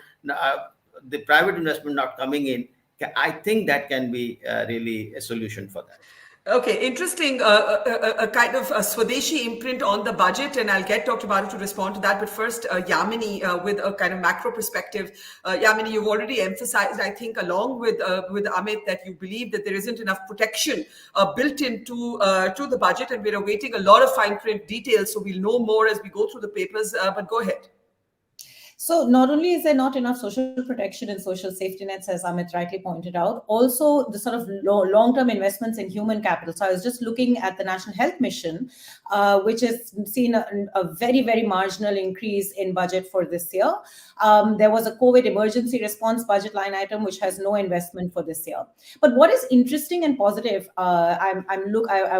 the private investment not coming in, I think that can be really a solution for that. Okay, interesting. A kind of a Swadeshi imprint on the budget, and I'll get Dr. Baru to respond to that. But first, Yamini, with a kind of macro perspective. Yamini, you've already emphasized, I think, along with Amit, that you believe that there isn't enough protection built into to the budget, and we're awaiting a lot of fine print details, so we'll know more as we go through the papers. But go ahead. So not only is there not enough social protection and social safety nets, as Amit rightly pointed out, also the sort of long-term investments in human capital. So I was just looking at the National Health Mission, which has seen a very, very marginal increase in budget for this year. There was a COVID emergency response budget line item, which has no investment for this year. But what is interesting and positive, I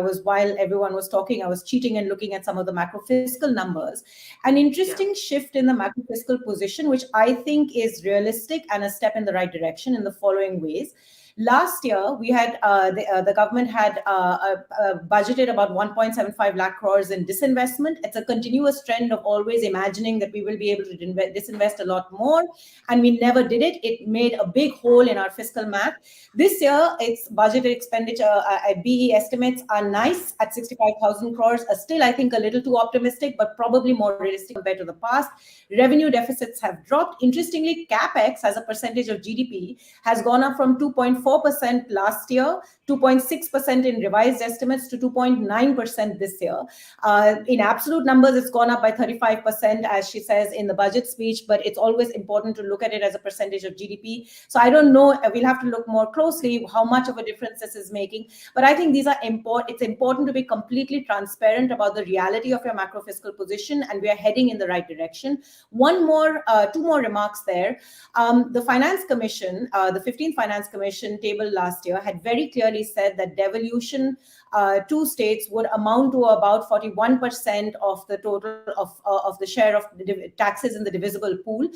was, while everyone was talking, I was cheating and looking at some of the macro fiscal numbers. An interesting shift in the macro fiscal position, which I think is realistic and a step in the right direction in the following ways. Last year, we had the government had budgeted about 1.75 lakh crores in disinvestment. It's a continuous trend of always imagining that we will be able to disinvest a lot more, and we never did it. It made a big hole in our fiscal math. This year, its budgeted expenditure, BE estimates are nice at 65,000 crores. Still, I think a little too optimistic, but probably more realistic compared to the past. Revenue deficits have dropped. Interestingly, CapEx as a percentage of GDP has gone up from 2.5 2.4% last year, 2.6% in revised estimates to 2.9% this year. In absolute numbers, it's gone up by 35%, as she says in the budget speech, but it's always important to look at it as a percentage of GDP. So I don't know, we'll have to look more closely how much of a difference this is making. But I think these are it's important to be completely transparent about the reality of your macro fiscal position, and we are heading in the right direction. Two more remarks there. The Finance Commission, the 15th Finance Commission table last year had very clearly said that devolution to states would amount to about 41% of the total of the share of the taxes in the divisible pool.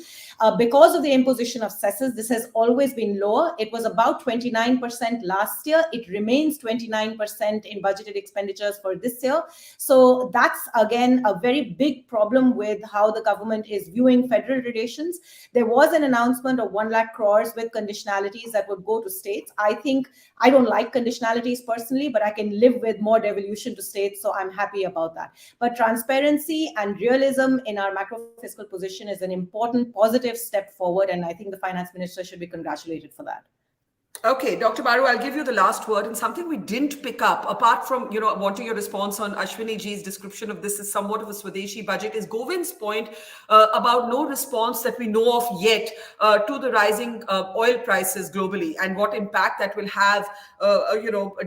Because of the imposition of cesses, this has always been lower. It was about 29% last year. It remains 29% in budgeted expenditures for this year. So that's, again, a very big problem with how the government is viewing federal relations. There was an announcement of 1 lakh crores with conditionalities that would go to states. I don't like conditionalities personally, but I can live with more devolution to states, so I'm happy about that. But transparency and realism in our macro fiscal position is an important positive step forward, and I think the finance minister should be congratulated for that. Okay, Dr. Baru, I'll give you the last word. And something we didn't pick up, apart from, wanting your response on Ashwani ji's description of this as somewhat of a Swadeshi budget, is Govind's point about no response that we know of yet to the rising oil prices globally and what impact that will have,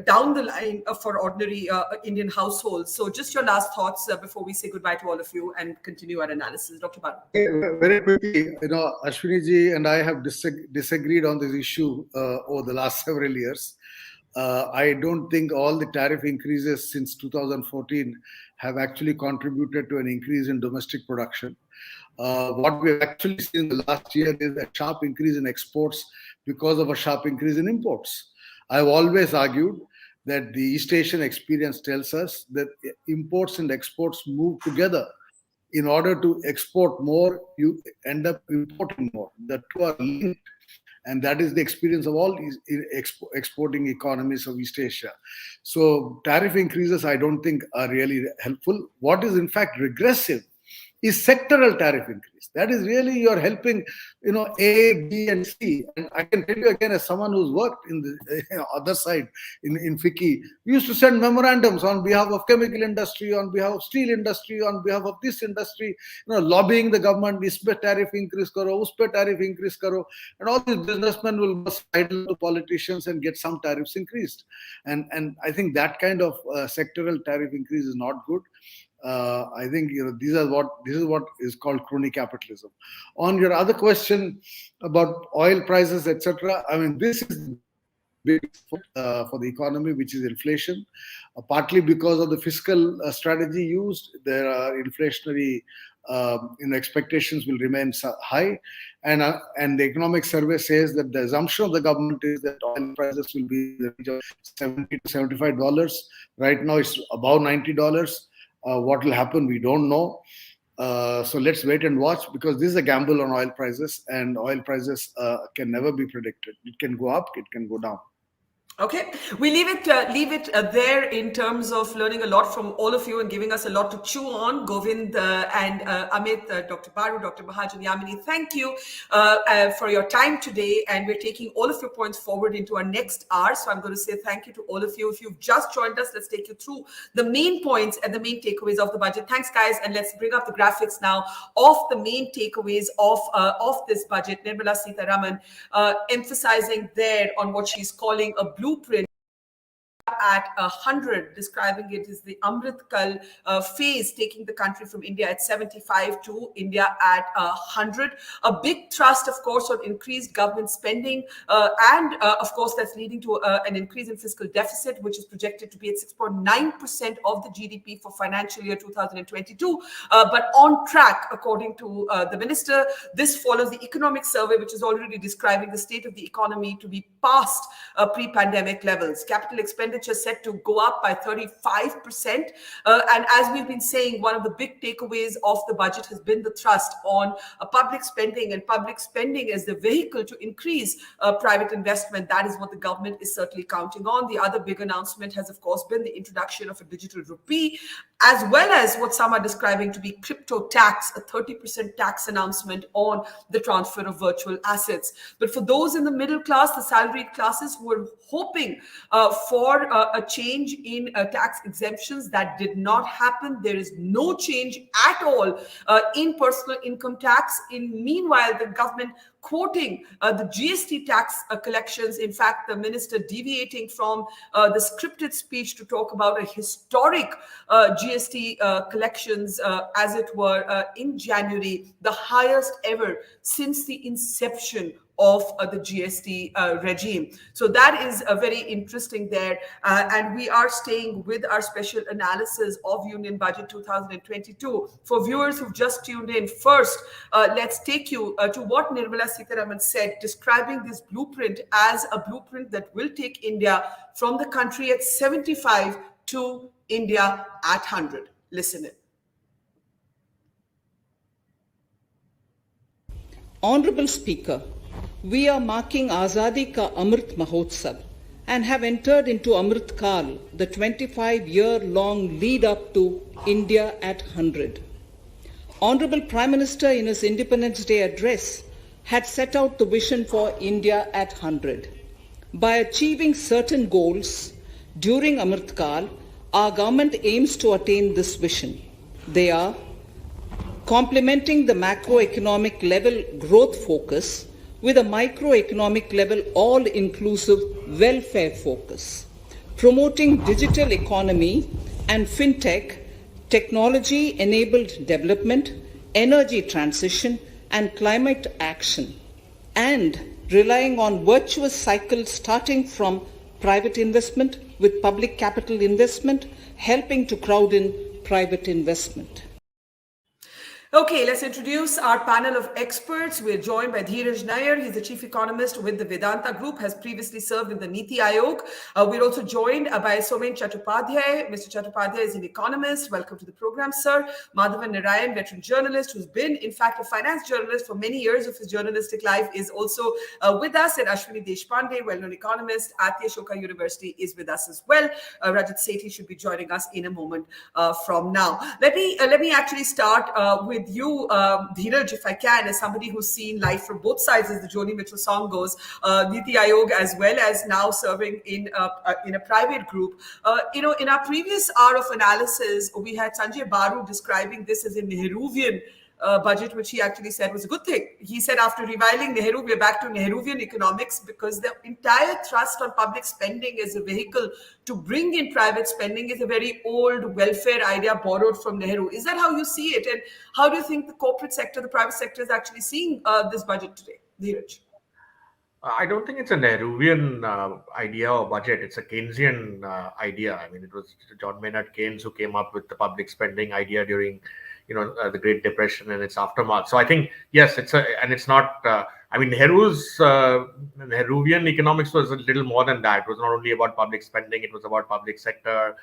down the line for ordinary Indian households. So just your last thoughts before we say goodbye to all of you and continue our analysis. Dr. Baru. Very quickly, Ashwani ji and I have disagreed on this issue over the last several years. I don't think all the tariff increases since 2014 have actually contributed to an increase in domestic production. What we've actually seen in the last year is a sharp increase in exports because of a sharp increase in imports. I've always argued that the East Asian experience tells us that imports and exports move together. In order to export more, you end up importing more. The two are linked. And that is the experience of all these exporting economies of East Asia. So tariff increases, I don't think, are really helpful. What is in fact regressive is sectoral tariff increase. That is really, you're helping, A, B, and C. And I can tell you again, as someone who's worked in the other side, in FICCI, we used to send memorandums on behalf of chemical industry, on behalf of steel industry, on behalf of this industry, lobbying the government, is pe tariff increase karo, us pe tariff increase karo. And all these businessmen will sidle to politicians and get some tariffs increased. And I think that kind of sectoral tariff increase is not good. I think this is what is called crony capitalism. On your other question about oil prices, etc., I mean, this is big for the economy, which is inflation, partly because of the fiscal strategy used. There are inflationary expectations will remain high, and the economic survey says that the assumption of the government is that oil prices will be in the range of $70 to $75. Right now, it's above $90. What will happen, we don't know. So let's wait and watch, because this is a gamble on oil prices, and oil prices can never be predicted. It can go up, it can go down. Okay, we leave it there in terms of learning a lot from all of you and giving us a lot to chew on. Govind and Amit, Dr. Baru, Dr. Mahajan, Yamini, thank you for your time today. And we're taking all of your points forward into our next hour. So I'm going to say thank you to all of you. If you've just joined us, let's take you through the main points and the main takeaways of the budget. Thanks, guys. And let's bring up the graphics now of the main takeaways of this budget. Nirmala Sitharaman emphasizing there on what she's calling a blueprint at 100, describing it as the Amrit Kal phase, taking the country from India at 75 to India at 100. A big thrust, of course, on increased government spending, and of course, that's leading to an increase in fiscal deficit, which is projected to be at 6.9% of the GDP for financial year 2022, but on track, according to the minister. This follows the economic survey, which is already describing the state of the economy to be past pre-pandemic levels. Capital expenditure expenditure set to go up by 35%. And as we've been saying, one of the big takeaways of the budget has been the thrust on public spending, and public spending as the vehicle to increase private investment. That is what the government is certainly counting on. The other big announcement has, of course, been the introduction of a digital rupee, as well as what some are describing to be crypto tax, a 30% tax announcement on the transfer of virtual assets. But for those in the middle class, the salaried classes who were hoping for a change in tax exemptions, that did not happen. There is no change at all in personal income tax. Meanwhile, the government quoting the GST tax collections, in fact, the minister deviating from the scripted speech to talk about a historic GST collections, as it were, in January, the highest ever since the inception of the GST regime. So that is very interesting there. And we are staying with our special analysis of Union Budget 2022. For viewers who've just tuned in, first, let's take you to what Nirmala Sitharaman said, describing this blueprint as a blueprint that will take India from the country at 75 to India at 100. Listen in. Honorable Speaker, we are marking Azadi Ka Amrit Mahotsav and have entered into Amrit Kal, the 25-year-long lead up to India at 100. Honorable Prime Minister in his Independence Day address had set out the vision for India at 100. By achieving certain goals during Amrit Kal, our government aims to attain this vision. They are complementing the macroeconomic level growth focus with a microeconomic level all-inclusive welfare focus, promoting digital economy and fintech, technology-enabled development, energy transition, and climate action, and relying on virtuous cycles starting from private investment with public capital investment, helping to crowd in private investment. Okay, let's introduce our panel of experts. We're joined by Ethiraj Nair. He's the chief economist with the Vedanta Group, has previously served in the Niti Aayog. We're also joined by Somen Chattopadhyay. Mr. Chattopadhyay is an economist. Welcome to the program, sir. Madhavan Narayan, veteran journalist, who's been, in fact, a finance journalist for many years of his journalistic life, is also with us. And Ashwani Deshpande, well-known economist at the Ashoka University, is with us as well. Rajat Sethi should be joining us in a moment from now. Let me actually start with you, Dheeraj, if I can, as somebody who's seen life from both sides, as the Joni Mitchell song goes, Niti Aayog, as well as now serving in a private group. In our previous hour of analysis, we had Sanjay Baru describing this as a Nehruvian budget, which he actually said was a good thing. He said, after reviling Nehru, we're back to Nehruvian economics, because the entire thrust on public spending as a vehicle to bring in private spending is a very old welfare idea borrowed from Nehru. Is that how you see it? And how do you think the corporate sector, the private sector, is actually seeing this budget today? Dheeraj? I don't think it's a Nehruvian idea or budget. It's a Keynesian idea. I mean, it was John Maynard Keynes who came up with the public spending idea during the Great Depression and its aftermath. So I think, yes, it's not, Nehru's Nehruvian economics was a little more than that. It was not only about public spending, it was about public sector,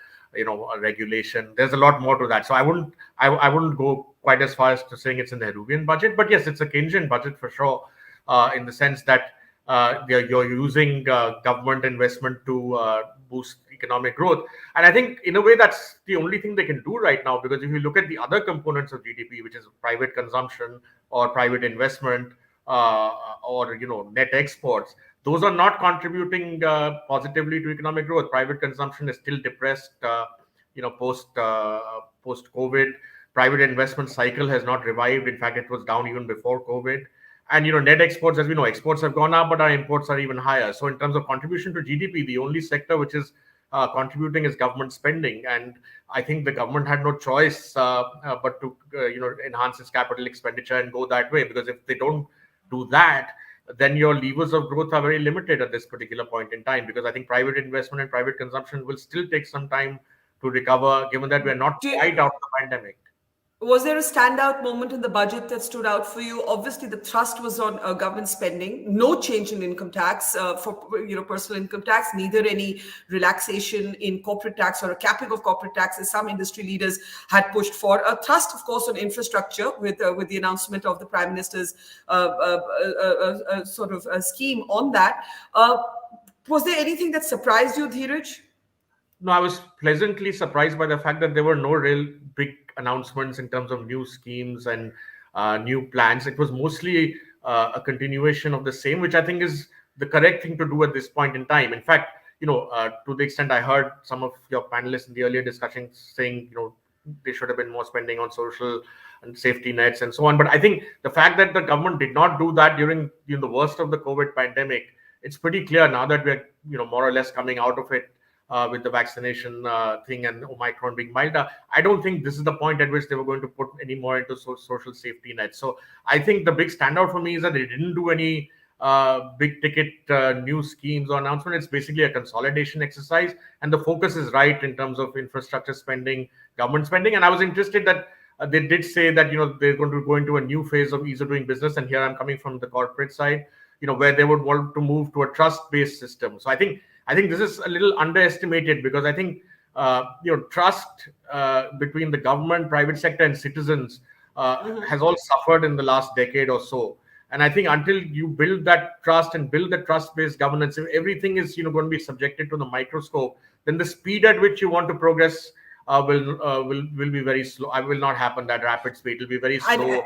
regulation. There's a lot more to that. So I wouldn't go quite as far as to saying it's a Nehruvian budget, but yes, it's a Keynesian budget for sure, in the sense that you're using government investment to boost economic growth. And I think in a way that's the only thing they can do right now, because if you look at the other components of GDP, which is private consumption or private investment or net exports, those are not contributing positively to economic growth. Private consumption is still depressed post COVID. Private investment cycle has not revived. In fact, it was down even before COVID. And net exports, as we know, exports have gone up, but our imports are even higher. So in terms of contribution to GDP, the only sector which is contributing is government spending. And I think the government had no choice but to enhance its capital expenditure and go that way. Because if they don't do that, then your levers of growth are very limited at this particular point in time. Because I think private investment and private consumption will still take some time to recover, given that we're not quite out of the pandemic. Was there a standout moment in the budget that stood out for you? Obviously, the thrust was on government spending. No change in income tax for personal income tax. Neither any relaxation in corporate tax or a capping of corporate tax, as some industry leaders had pushed for. A thrust, of course, on infrastructure with the announcement of the Prime Minister's sort of scheme on that. Was there anything that surprised you, Dheeraj? No, I was pleasantly surprised by the fact that there were no real big announcements in terms of new schemes and new plans. It was mostly a continuation of the same, which I think is the correct thing to do at this point in time. In fact, to the extent I heard some of your panelists in the earlier discussions saying, they should have been more spending on social and safety nets and so on. But I think the fact that the government did not do that during the worst of the COVID pandemic, it's pretty clear now that we're more or less coming out of it. With the vaccination thing and Omicron being milder, I don't think this is the point at which they were going to put any more into social safety nets. So I think the big standout for me is that they didn't do any big ticket new schemes or announcement. It's basically a consolidation exercise, and the focus is right in terms of infrastructure spending, government spending. And I was interested that they did say that they're going to go into a new phase of ease of doing business. And here I'm coming from the corporate side, where they would want to move to a trust-based system. So I think this is a little underestimated, because I think trust between the government, private sector, and citizens has all suffered in the last decade or so. And I think until you build that trust and build the trust-based governance, if everything is going to be subjected to the microscope, then the speed at which you want to progress will be very slow. It will not happen at rapid speed. It will be very slow.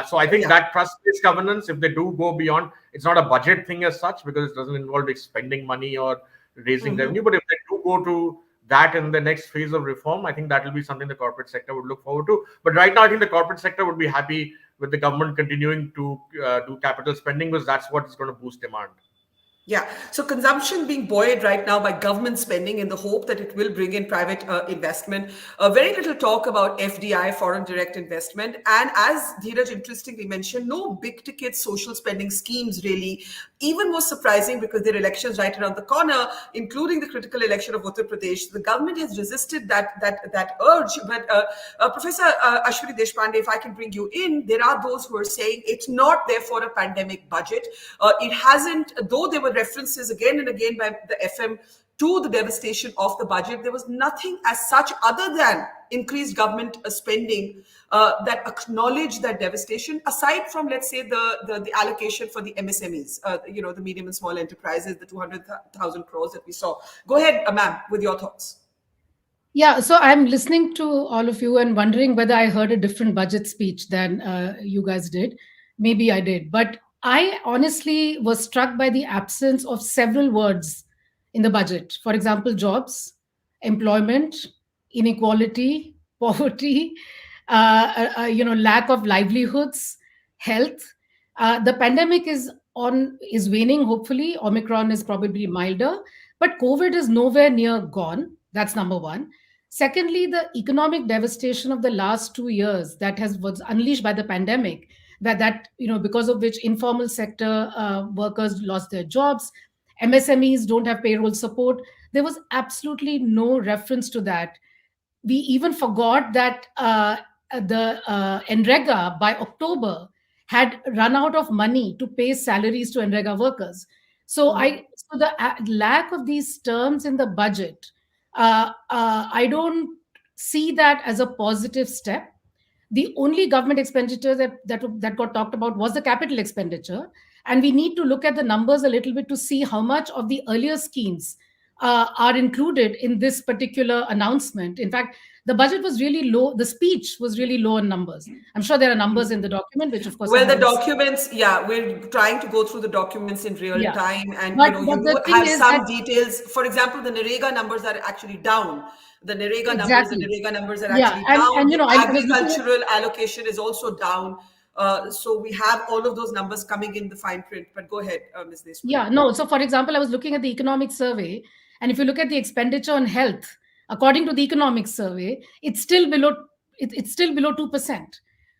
So I think that trust-based governance, if they do go beyond, it's not a budget thing as such, because it doesn't involve spending money or raising revenue. But if they do go to that in the next phase of reform, I think that will be something the corporate sector would look forward to. But right now, I think the corporate sector would be happy with the government continuing to do capital spending, because that's what is going to boost demand. Yeah. So consumption being buoyed right now by government spending in the hope that it will bring in private investment. Very little talk about FDI, foreign direct investment. And as Dheeraj interestingly mentioned, no big ticket social spending schemes really. Even more surprising, because there are elections right around the corner, including the critical election of Uttar Pradesh. The government has resisted that urge. But Professor Ashwani Deshpande, if I can bring you in, there are those who are saying it's not therefore a pandemic budget. It hasn't, though there were references again and again by the FM to the devastation of the budget, there was nothing as such other than increased government spending that acknowledged that devastation, aside from, let's say, the allocation for the MSMEs, the medium and small enterprises, the 200,000 crores that we saw. Go ahead, ma'am, with your thoughts. Yeah, so I'm listening to all of you and wondering whether I heard a different budget speech than you guys did. Maybe I did, but I honestly was struck by the absence of several words in the budget. For example, jobs, employment, inequality, poverty, lack of livelihoods, health. The pandemic is waning, hopefully. Omicron is probably milder, but COVID is nowhere near gone. That's number one. Secondly, the economic devastation of the last 2 years that was unleashed by the pandemic, because of which informal sector workers lost their jobs, MSMEs don't have payroll support. There was absolutely no reference to that. We even forgot that the NREGA by October had run out of money to pay salaries to NREGA workers. So the lack of these terms in the budget, I don't see that as a positive step. The only government expenditure that got talked about was the capital expenditure. And we need to look at the numbers a little bit to see how much of the earlier schemes are included in this particular announcement. In fact, the budget was really low. The speech was really low in numbers. I'm sure there are numbers in the document, which of course. Well, the documents, we're trying to go through the documents in real time. And, you have some details. For example, the NREGA numbers are actually down. The NREGA numbers are actually down. And agricultural allocation is also down. So we have all of those numbers coming in the fine print. But go ahead, Ms. Deshpande. Yeah, no. So, for example, I was looking at the economic survey, and if you look at the expenditure on health, according to the economic survey, it's still below 2%.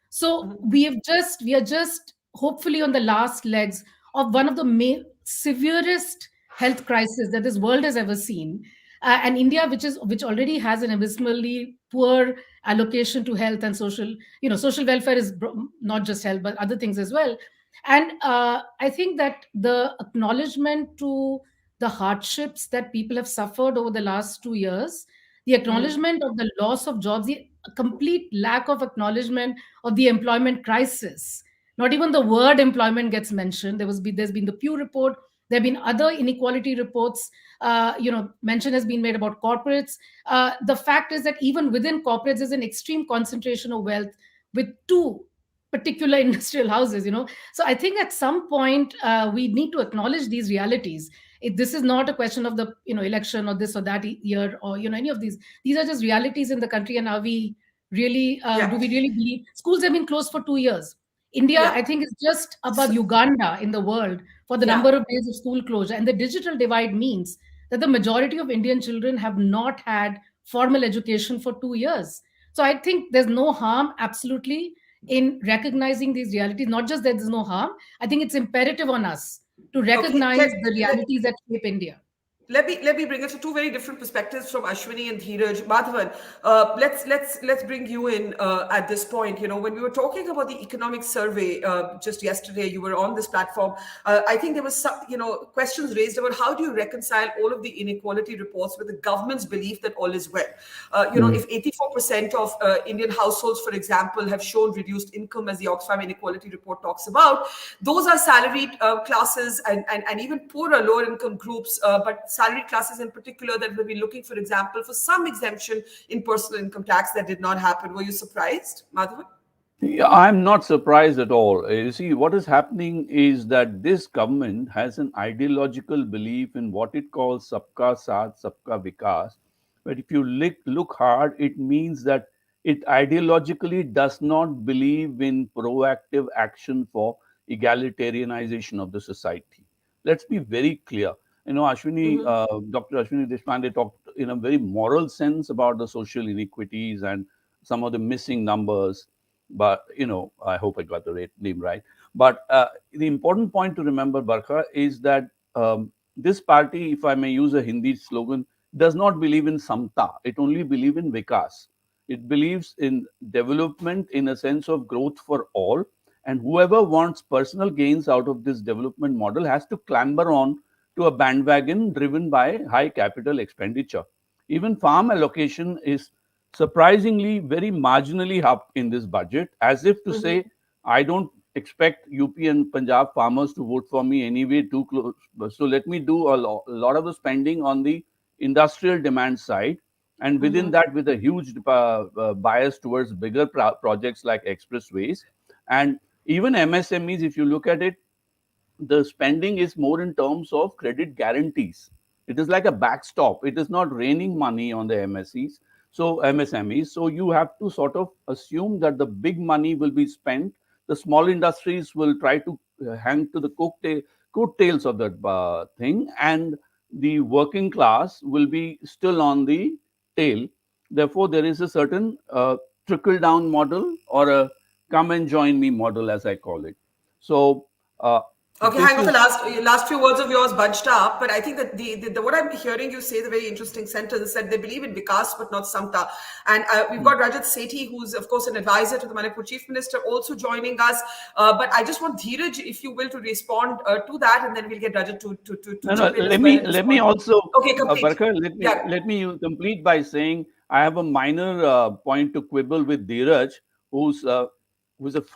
So we are just hopefully on the last legs of one of the severest health crises that this world has ever seen. and India, which already has an abysmally poor allocation to health and social, social welfare is not just health but other things as well. And I think that the acknowledgement to the hardships that people have suffered over the last 2 years, the acknowledgement of the loss of jobs, the complete lack of acknowledgement of the employment crisis. Not even the word employment gets mentioned. There's been the Pew report. There have been other inequality reports. Mention has been made about corporates. The fact is that even within corporates, there's an extreme concentration of wealth with two particular industrial houses. So I think at some point we need to acknowledge these realities. This is not a question of the election or this or that year or any of these. These are just realities in the country, and are we really do we really believe schools have been closed for 2 years? India, I think, is just above Uganda in the world for the number of days of school closure. And the digital divide means that the majority of Indian children have not had formal education for 2 years. So I think there's no harm, absolutely, in recognizing these realities. Not just that there's no harm, I think it's imperative on us to recognize the realities that shape India. Let me bring it to two very different perspectives from Ashwani and Ethiraj. Madhavan, let's bring you in at this point. When we were talking about the economic survey just yesterday, you were on this platform. I think there was some questions raised about how do you reconcile all of the inequality reports with the government's belief that all is well. If 84% of Indian households, for example, have shown reduced income, as the Oxfam Inequality Report talks about, those are salaried classes and even poorer lower income groups, but salaried classes in particular that will be looking, for example, for some exemption in personal income tax. That did not happen. Were you surprised, Madhavan? Yeah, I'm not surprised at all. You see, what is happening is that this government has an ideological belief in what it calls Sabka Saath, Sabka Vikas. But if you look hard, it means that it ideologically does not believe in proactive action for egalitarianization of the society. Let's be very clear. Ashwani, Dr. Ashwani Deshpande talked in a very moral sense about the social inequities and some of the missing numbers. But, I hope I got the name right. But the important point to remember, Barkha, is that this party, if I may use a Hindi slogan, does not believe in Samta. It only believes in Vikas. It believes in development in a sense of growth for all. And whoever wants personal gains out of this development model has to clamber on to a bandwagon driven by high capital expenditure. Even farm allocation is surprisingly very marginally up in this budget, as if to say, I don't expect UP and Punjab farmers to vote for me anyway too close. So let me do a lot of the spending on the industrial demand side. And within that, with a huge bias towards bigger projects like expressways. And even MSMEs, if you look at it, the spending is more in terms of credit guarantees. It is like a backstop. It is not raining money on the MSMEs. So you have to sort of assume that the big money will be spent. The small industries will try to hang to the coattails of that thing, and the working class will be still on the tail. Therefore, there is a certain trickle-down model or a come and join me model, as I call it. So, okay, hang on. The last few words of yours bunched up, but I think that the what I'm hearing you say, the very interesting sentence, that they believe in Vikas but not Samta. And we've got Rajat Sethi, who's of course an advisor to the Manipur Chief Minister, also joining us. But I just want Ethiraj, if you will, to respond to that, and then we'll get Rajat to let me also, okay, complete. Barkha, let me complete by saying I have a minor point to quibble with Ethiraj, who's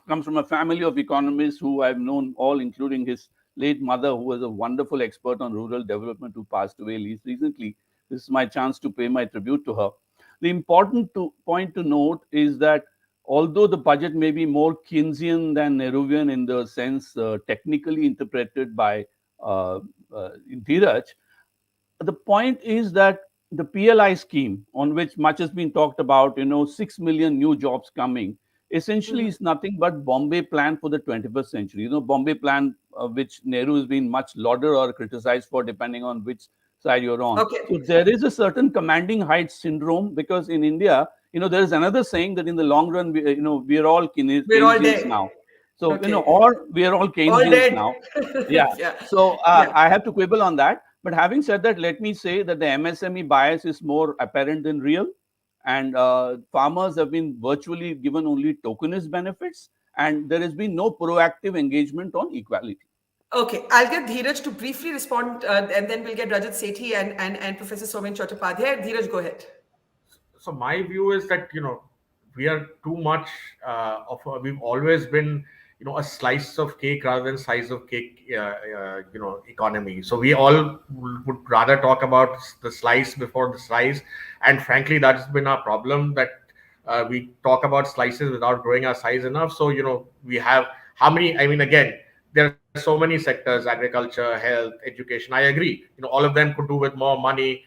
comes from a family of economists who I've known all, including his late mother, who was a wonderful expert on rural development, who passed away recently. This is my chance to pay my tribute to her. The important point to note is that although the budget may be more Keynesian than Nehruvian in the sense technically interpreted by Ethiraj, the point is that the PLI scheme, on which much has been talked about, 6 million new jobs coming, essentially is nothing but Bombay plan for the 21st century. Bombay plan, which Nehru has been much lauded or criticized for, depending on which side you're on. Okay. So there is a certain commanding heights syndrome, because in India, there is another saying that in the long run, we are all Keynesians now. So, okay. or we are all Keynesians now. Yeah. So I have to quibble on that. But having said that, let me say that the MSME bias is more apparent than real, and farmers have been virtually given only tokenist benefits, and there has been no proactive engagement on equality. Okay, I'll get Dheeraj to briefly respond, and then we'll get Rajat Sethi and Professor Somin Chattopadhyay. Dheeraj, go ahead. So my view is that we are too much we've always been a slice of cake rather than size of cake economy. So we all would rather talk about the slice before the size, and frankly that's been our problem, that we talk about slices without growing our size enough. So we have how many, I mean, again, there are so many sectors: agriculture, health, education. I agree, all of them could do with more money.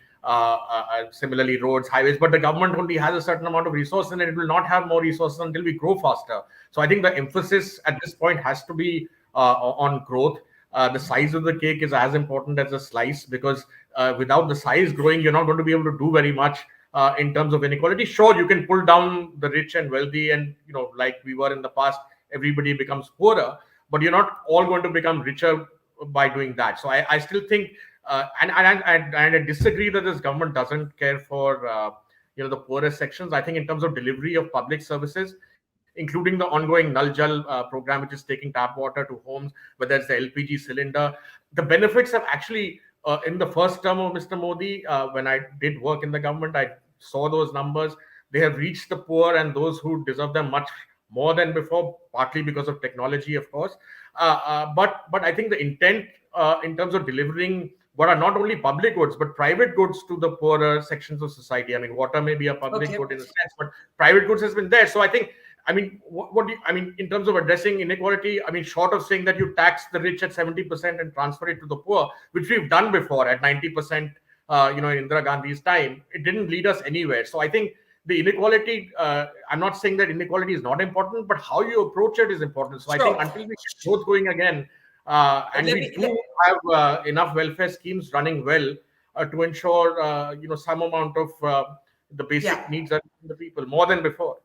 Similarly, roads, highways, but the government only has a certain amount of resources, and it will not have more resources until we grow faster. So I think the emphasis at this point has to be on growth. The size of the cake is as important as the slice, because without the size growing, you're not going to be able to do very much in terms of inequality. Sure, you can pull down the rich and wealthy, and like we were in the past, everybody becomes poorer, but you're not all going to become richer by doing that. So I still think, and I disagree that this government doesn't care for the poorest sections. I think in terms of delivery of public services, including the ongoing Nal Jal program, which is taking tap water to homes, whether it's the LPG cylinder, the benefits have actually, in the first term of Mr. Modi, when I did work in the government, I saw those numbers. They have reached the poor and those who deserve them much more than before, partly because of technology, of course. But I think the intent in terms of delivering what are not only public goods but private goods to the poorer sections of society. I mean, water may be a public good in a sense, but private goods has been there. So I think, I mean, what do you, I mean, in terms of addressing inequality, I mean, short of saying that you tax the rich at 70% and transfer it to the poor, which we've done before at 90%, in Indira Gandhi's time, it didn't lead us anywhere. So I think the inequality, I'm not saying that inequality is not important, but how you approach it is important. So I think until we get growth going again, and we do have enough welfare schemes running well to ensure, some amount of the basic needs are the people more than before.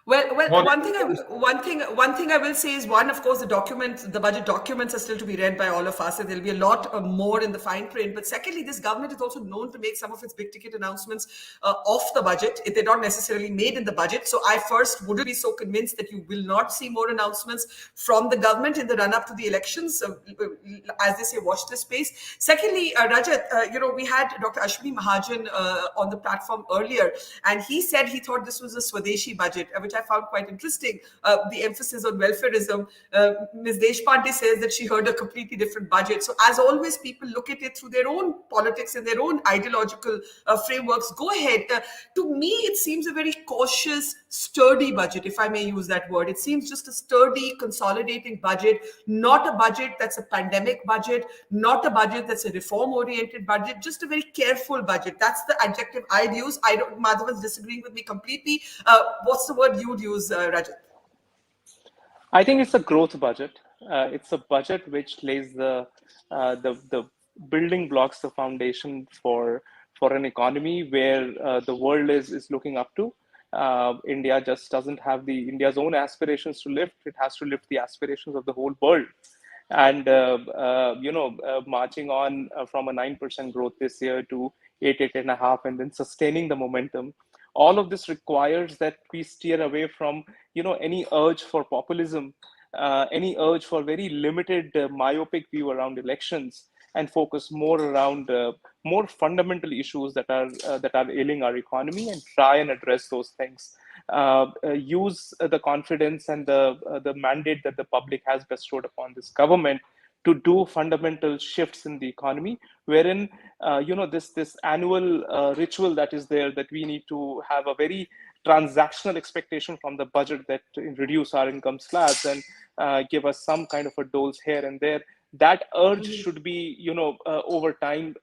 Well, one thing I will say is, one, of course, the budget documents are still to be read by all of us, and there'll be a lot more in the fine print. But secondly, this government is also known to make some of its big ticket announcements off the budget, if they're not necessarily made in the budget. So I first wouldn't be so convinced that you will not see more announcements from the government in the run-up to the elections. As they say, watch this space. Secondly, Rajat, we had Dr. Ashwani Mahajan on the platform earlier, and he said he thought this was a Swadeshi budget, which I found quite interesting, the emphasis on welfareism. Ms. Deshpande says that she heard a completely different budget. So as always, people look at it through their own politics and their own ideological frameworks. Go ahead. To me, it seems a very cautious, sturdy budget, if I may use that word. It seems just a sturdy, consolidating budget, not a budget that's a pandemic budget, not a budget that's a reform-oriented budget, just a very careful budget. That's the adjective I'd use. Madhavan's disagreeing with me completely. What's the word you'd use, Rajat? I think it's a growth budget. It's a budget which lays the building blocks, the foundation for an economy where the world is looking up to. India just doesn't have India's own aspirations to lift. It has to lift the aspirations of the whole world. And marching on from a 9% growth this year to 8.5, and then sustaining the momentum. All of this requires that we steer away from, any urge for populism, any urge for very limited myopic view around elections, and focus more around more fundamental issues that are ailing our economy, and try and address those things. Use the confidence and the mandate that the public has bestowed upon this government to do fundamental shifts in the economy, wherein this annual ritual that is there, that we need to have a very transactional expectation from the budget that reduce our income slabs and give us some kind of a dose here and there. That urge should be, over time,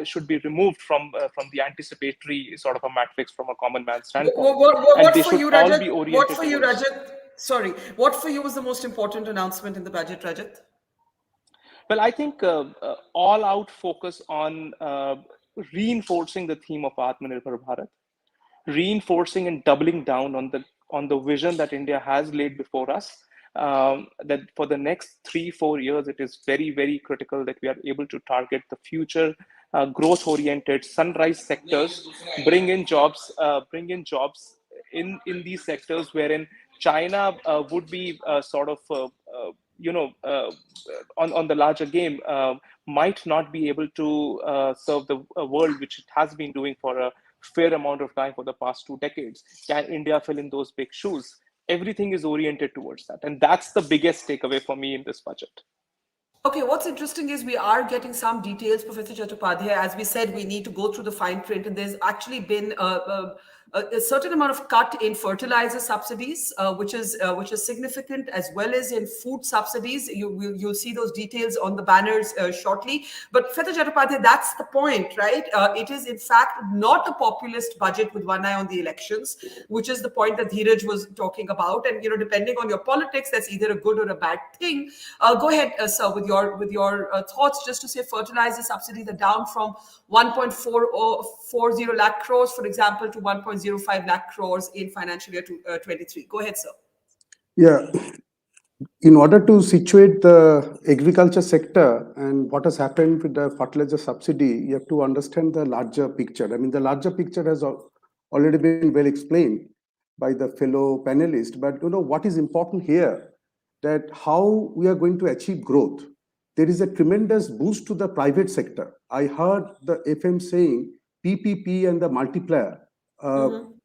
should be removed from the anticipatory sort of a matrix from a common man's standpoint. What for you, Rajat? Sorry, what for you was the most important announcement in the budget, Rajat? Well, I think all-out focus on reinforcing the theme of Atmanirbhar Bharat, reinforcing and doubling down on the vision that India has laid before us, that for the next 3-4 years, it is very, very critical that we are able to target the future growth-oriented sunrise sectors, bring in jobs in these sectors wherein China would be on the larger game, might not be able to serve the world, which it has been doing for a fair amount of time for the past 2 decades. Can India fill in those big shoes? Everything is oriented towards that. And that's the biggest takeaway for me in this budget. Okay, what's interesting is we are getting some details, Professor Chattopadhyay. As we said, we need to go through the fine print, and there's actually been a certain amount of cut in fertilizer subsidies, which is significant, as well as in food subsidies. You'll see those details on the banners shortly. But Professor Chattopadhyay, that's the point, right? It is in fact not a populist budget with one eye on the elections, which is the point that Ethiraj was talking about. And depending on your politics, that's either a good or a bad thing. Go ahead, sir, with your thoughts, just to say fertilizer subsidies are down from 1.440 lakh crores, for example, to 1.05 lakh crores in financial year 23. Go ahead, sir. Yeah, in order to situate the agriculture sector and what has happened with the fertilizer subsidy, you have to understand the larger picture. I mean, the larger picture has already been well explained by the fellow panelists. But what is important here, that how we are going to achieve growth. There is a tremendous boost to the private sector. I heard the FM saying PPP and the multiplier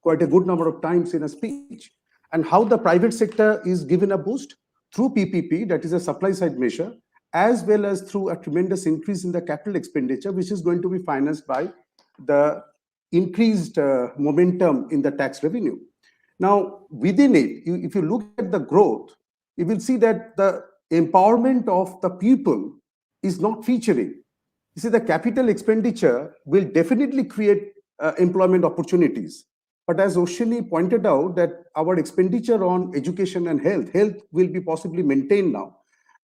quite a good number of times in a speech. And how the private sector is given a boost through PPP, that is a supply side measure, as well as through a tremendous increase in the capital expenditure, which is going to be financed by the increased momentum in the tax revenue. Now, within it, if you look at the growth, you will see that the empowerment of the people is not featuring. You see, the capital expenditure will definitely create employment opportunities. But as Ashwani pointed out, that our expenditure on education and health will be possibly maintained now.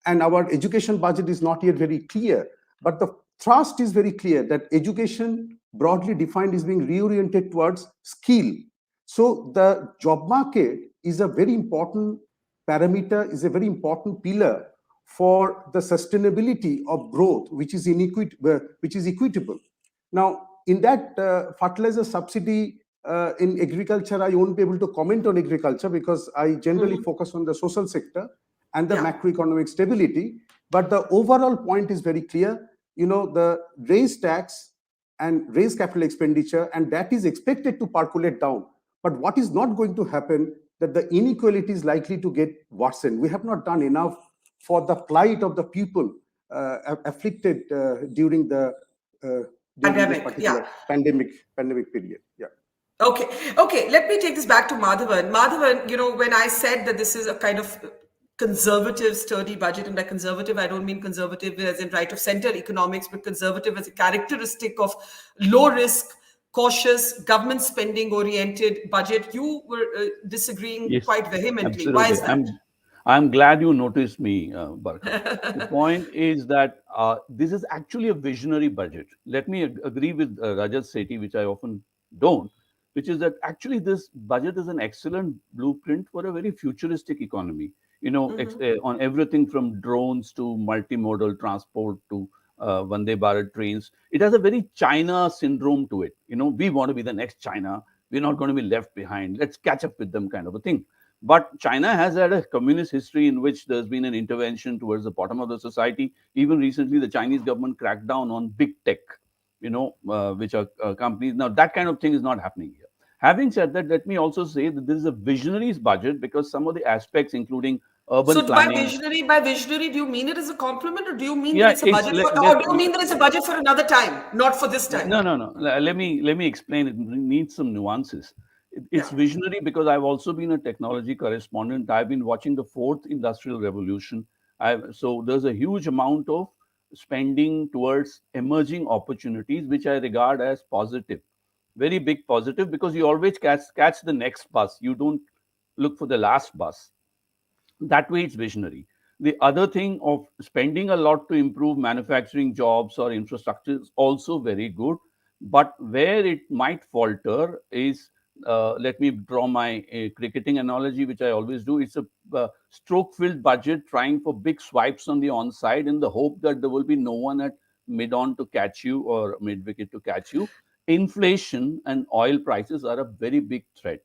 And our education budget is not yet very clear. But the thrust is very clear that education, broadly defined, is being reoriented towards skill. So the job market is a very important parameter, is a very important pillar for the sustainability of growth, which is equitable. Now, in that fertilizer subsidy in agriculture, I won't be able to comment on agriculture because I generally focus on the social sector and the macroeconomic stability. But the overall point is very clear. The raise tax and raise capital expenditure, and that is expected to percolate down. But what is not going to happen, that the inequality is likely to get worsened. We have not done enough for the plight of the people afflicted during the pandemic, pandemic period. Yeah. Okay. Let me take this back to Madhavan. Madhavan, when I said that this is a kind of conservative, sturdy budget, and by conservative, I don't mean conservative as in right of center economics, but conservative as a characteristic of low risk, cautious, government spending oriented budget. You were disagreeing quite vehemently. Absolutely. Why is that? I'm glad you noticed me, Barkha. The point is that this is actually a visionary budget. Let me agree with Rajat Sethi, which I often don't, which is that actually this budget is an excellent blueprint for a very futuristic economy. On everything from drones to multimodal transport to Vande Bharat trains. It has a very China syndrome to it. We want to be the next China. We're not going to be left behind. Let's catch up with them, kind of a thing. But China has had a communist history in which there's been an intervention towards the bottom of the society. Even recently, the Chinese government cracked down on big tech, which are companies. Now, that kind of thing is not happening here. Having said that, let me also say that this is a visionaries budget because some of the aspects, including urban planning. By visionary, do you mean it as a compliment, or do you mean that it's a budget, or do you mean that it's a budget for another time, not for this time? No. Let me explain. It needs some nuances. It's visionary because I've also been a technology correspondent. I've been watching the fourth industrial revolution. So there's a huge amount of spending towards emerging opportunities, which I regard as positive, very big positive, because you always catch the next bus. You don't look for the last bus. That way it's visionary. The other thing of spending a lot to improve manufacturing jobs or infrastructure is also very good. But where it might falter is let me draw my cricketing analogy, which I always do. It's a stroke-filled budget trying for big swipes on the onside in the hope that there will be no one at mid-on to catch you or mid-wicket to catch you. Inflation and oil prices are a very big threat.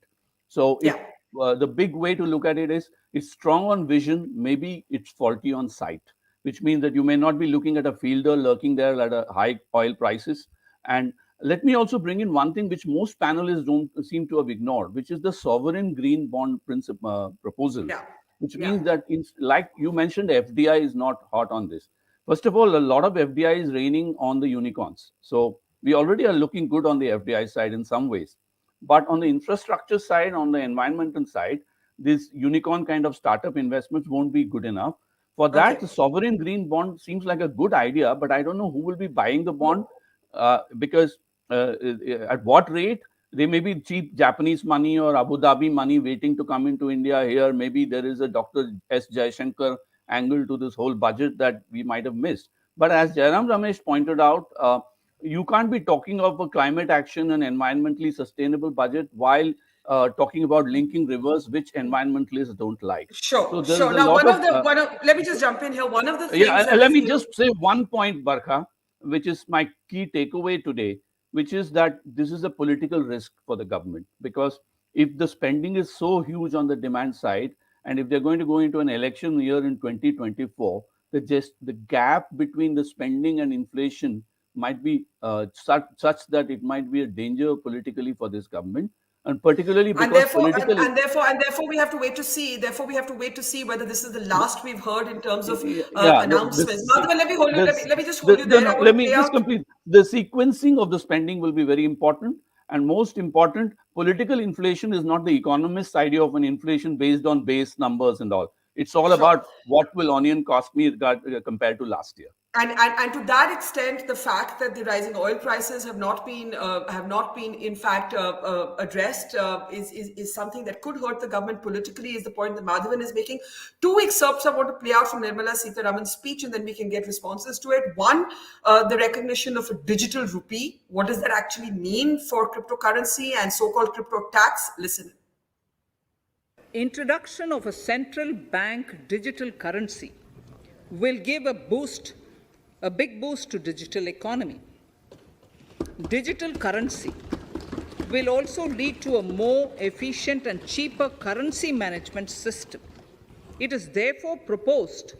So if the big way to look at it is, it's strong on vision, maybe it's faulty on sight, which means that you may not be looking at a fielder lurking there at a high oil prices. And let me also bring in one thing which most panelists don't seem to have ignored, which is the sovereign green bond proposal, which means that, like you mentioned, FDI is not hot on this. First of all, a lot of FDI is raining on the unicorns. So we already are looking good on the FDI side in some ways. But on the infrastructure side, on the environmental side, this unicorn kind of startup investments won't be good enough. For that, the sovereign green bond seems like a good idea, but I don't know who will be buying the bond because at what rate? There may be cheap Japanese money or Abu Dhabi money waiting to come into India here. Maybe there is a Dr. S. Jaishankar angle to this whole budget that we might have missed. But as Jairam Ramesh pointed out, you can't be talking of a climate action and environmentally sustainable budget while talking about linking rivers, which environmentalists don't like. Sure, so sure. Now, let me just jump in here. One of the things. Let me just say one point, Barkha, which is my key takeaway today, which is that this is a political risk for the government, because if the spending is so huge on the demand side, and if they're going to go into an election year in 2024, the gap between the spending and inflation might be such that it might be a danger politically for this government. And particularly because and therefore we have to wait to see. Therefore, we have to wait to see whether this is the last we've heard in terms of announcements. Let me just hold you there. Let me just complete. The sequencing of the spending will be very important, and most important, political inflation is not the economist's idea of an inflation based on base numbers and all. It's all about what will onion cost me compared to last year. And to that extent, the fact that the rising oil prices have not been in fact addressed is something that could hurt the government politically, is the point that Madhavan is making. Two excerpts I want to play out from Nirmala Sitharaman's speech, and then we can get responses to it. One, the recognition of a digital rupee. What does that actually mean for cryptocurrency and so-called crypto tax? Listen. Introduction of a central bank digital currency will give a big boost to digital economy. Digital currency will also lead to a more efficient and cheaper currency management system. It is therefore proposed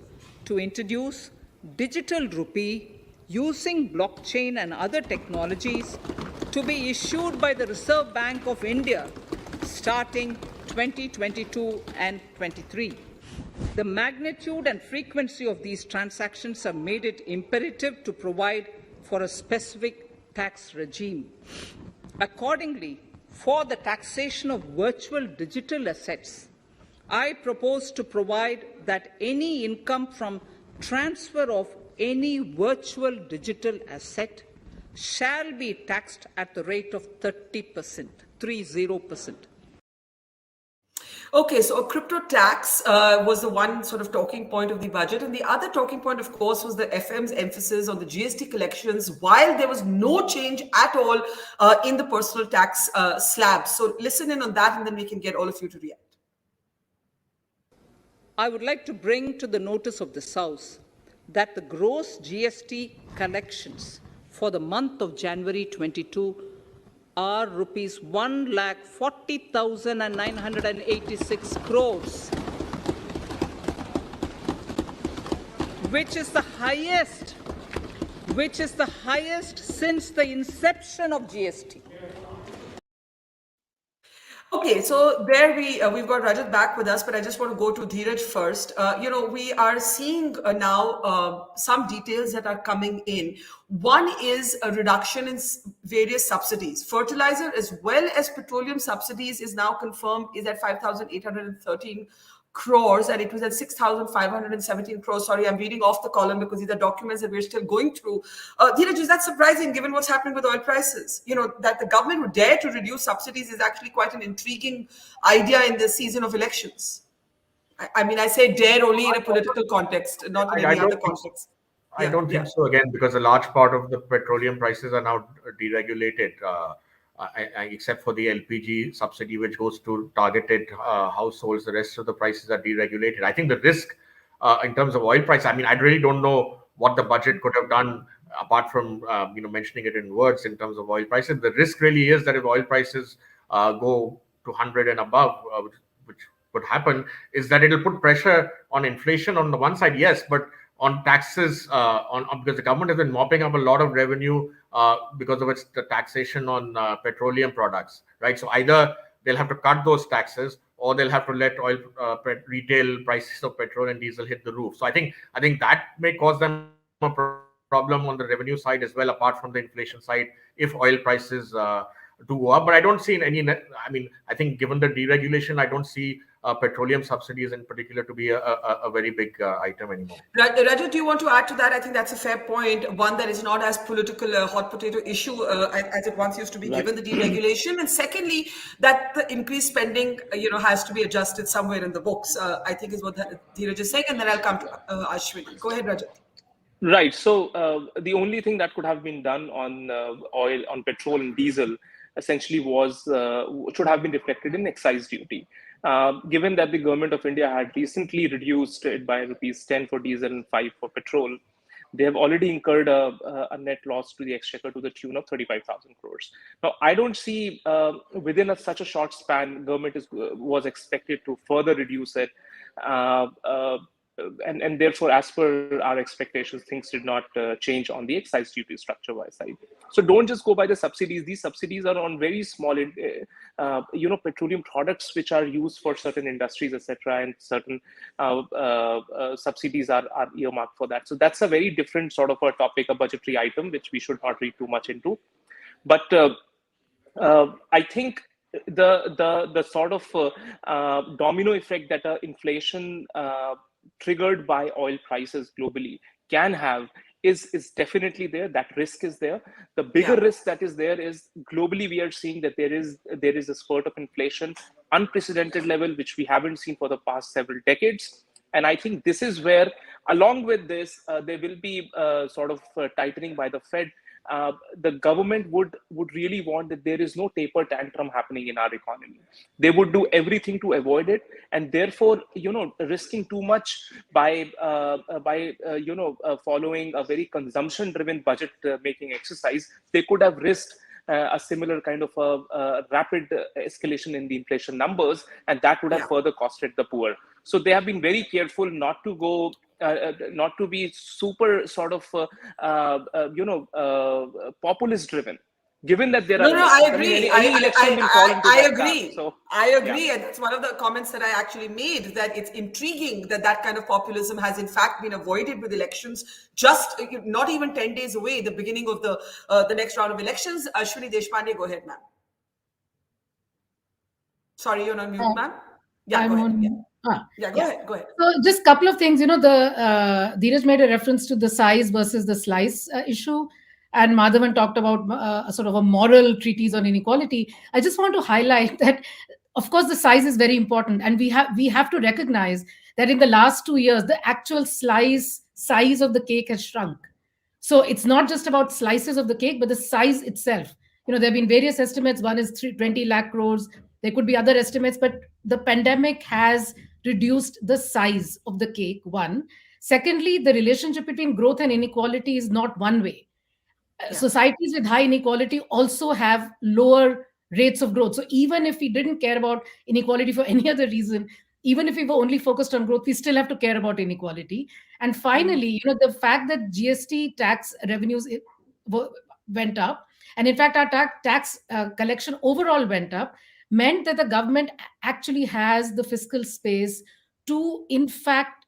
to introduce digital rupee using blockchain and other technologies to be issued by the Reserve Bank of India starting 2022 and 23. The magnitude and frequency of these transactions have made it imperative to provide for a specific tax regime. Accordingly, for the taxation of virtual digital assets, I propose to provide that any income from transfer of any virtual digital asset shall be taxed at the rate of 30%, 30%. Okay, so a crypto tax was the one sort of talking point of the budget. And the other talking point, of course, was the FM's emphasis on the GST collections, while there was no change at all in the personal tax slab. So listen in on that, and then we can get all of you to react. I would like to bring to the notice of this House that the gross GST collections for the month of January 22 are rupees 1,40,986 crores, which is the highest since the inception of GST. Okay, so there we've got Rajat back with us, but I just want to go to Ethiraj first. We are seeing now some details that are coming in. One is a reduction in various subsidies. Fertilizer as well as petroleum subsidies is now confirmed is at 5,813 crores, and it was at 6,517 crores. Sorry, I'm reading off the column because these are documents that we're still going through. Ethiraj, is that surprising given what's happening with oil prices? That the government would dare to reduce subsidies is actually quite an intriguing idea in this season of elections. I mean, I say dare only in a political context, not in any other context. I don't think so, again, because a large part of the petroleum prices are now deregulated. except for the LPG subsidy, which goes to targeted households. The rest of the prices are deregulated. I think the risk in terms of oil price, I mean, I really don't know what the budget could have done apart from mentioning it in words in terms of oil prices. The risk really is that if oil prices go to 100 and above, which could happen, is that it'll put pressure on inflation on the one side, yes, but on taxes, because the government has been mopping up a lot of revenue because of its the taxation on petroleum products, right? So either they'll have to cut those taxes, or they'll have to let retail prices of petrol and diesel hit the roof. So I think that may cause them a problem on the revenue side as well, apart from the inflation side, if oil prices do go up. But I don't see any. I mean, I think given the deregulation, I don't see petroleum subsidies in particular to be a very big item anymore. Raju, do you want to add to that? I think that's a fair point. One that is not as political a hot potato issue as it once used to be, given the deregulation. And secondly, that the increased spending, has to be adjusted somewhere in the books. I think is what Ethiraj is saying. And then I'll come to Ashwani. Go ahead, Raju. Right. So the only thing that could have been done on oil, on petrol and diesel, essentially should have been reflected in excise duty. Given that the government of India had recently reduced it by ₹10 for diesel and 5 for petrol, they have already incurred a net loss to the exchequer to the tune of 35,000 crores. Now, I don't see within such a short span, government was expected to further reduce it. And therefore, as per our expectations, things did not change on the excise duty structure-wise side. So don't just go by the subsidies. These subsidies are on very small, petroleum products which are used for certain industries, etc., and certain subsidies are earmarked for that. So that's a very different sort of a topic, a budgetary item, which we should not read too much into. But I think the sort of domino effect that inflation triggered by oil prices globally can have is definitely there. That risk is there. The bigger risk that is there is globally we are seeing that there is a spurt of inflation, unprecedented level, which we haven't seen for the past several decades. And I think this is where, along with this, there will be sort of tightening by the Fed. The government would really want that there is no taper tantrum happening in our economy. They would do everything to avoid it, and therefore, risking too much by following a very consumption-driven budget-making exercise, they could have risked a similar kind of a rapid escalation in the inflation numbers, and that would have further costed the poor. So they have been very careful not to go. Not to be super sort of, populist driven. Given that there are, I agree. any election will fall into I that agree. gap. So, I agree, and that's one of the comments that I actually made. That it's intriguing that kind of populism has in fact been avoided with elections. Just not even 10 days away, the beginning of the next round of elections. Ashwani Deshpande, go ahead, ma'am. Sorry, you're on mute, ma'am. Yeah, go ahead. Go ahead. So just a couple of things, Dheeraj made a reference to the size versus the slice issue, and Madhavan talked about a sort of a moral treatise on inequality. I just want to highlight that, of course, the size is very important, and we have to recognize that in the last 2 years, the actual size of the cake has shrunk. So it's not just about slices of the cake, but the size itself. There have been various estimates. One is 20 lakh crores. There could be other estimates, but the pandemic has reduced the size of the cake, one. Secondly, the relationship between growth and inequality is not one way. Societies with high inequality also have lower rates of growth. So even if we didn't care about inequality for any other reason, even if we were only focused on growth, we still have to care about inequality. And finally, the fact that GST tax revenues went up, and in fact, our tax collection overall went up, meant that the government actually has the fiscal space to, in fact,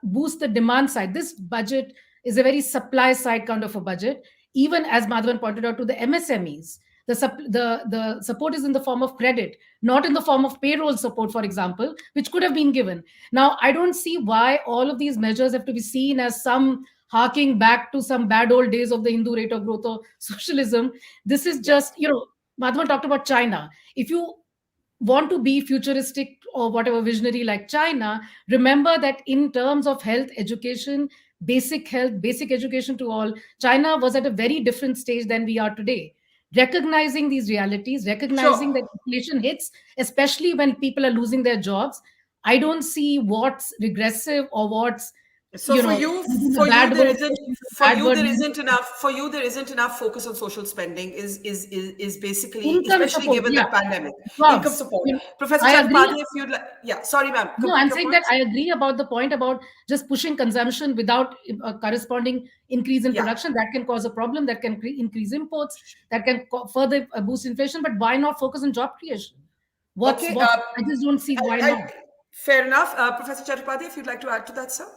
boost the demand side. This budget is a very supply side kind of a budget. Even as Madhavan pointed out to the MSMEs, the support is in the form of credit, not in the form of payroll support, for example, which could have been given. Now, I don't see why all of these measures have to be seen as some harking back to some bad old days of the Hindu rate of growth or socialism. This is just, Madhavan talked about China. If you want to be futuristic or whatever visionary like China, remember that in terms of health, education, basic education to all, China was at a very different stage than we are today. recognizing these realities, recognizing that inflation hits, especially when people are losing their jobs. I don't see what's regressive or what's, So for you, using a for you bad there word, isn't using a for bad you word there means isn't enough for you there isn't enough focus on social spending is basically, income especially support. given Yeah, the pandemic, income jobs. support. Professor I agree. Chattopadhyay, if you'd like, yeah, sorry, ma'am, No, complete I'm your saying that point. I agree about the point about just pushing consumption without a corresponding increase in Yeah. production. That can cause a problem, that can increase imports, that can further boost inflation. But why not focus on job creation? Okay. I just don't see why not. Fair enough. Professor Chattopadhyay, if you'd like to add to that, sir.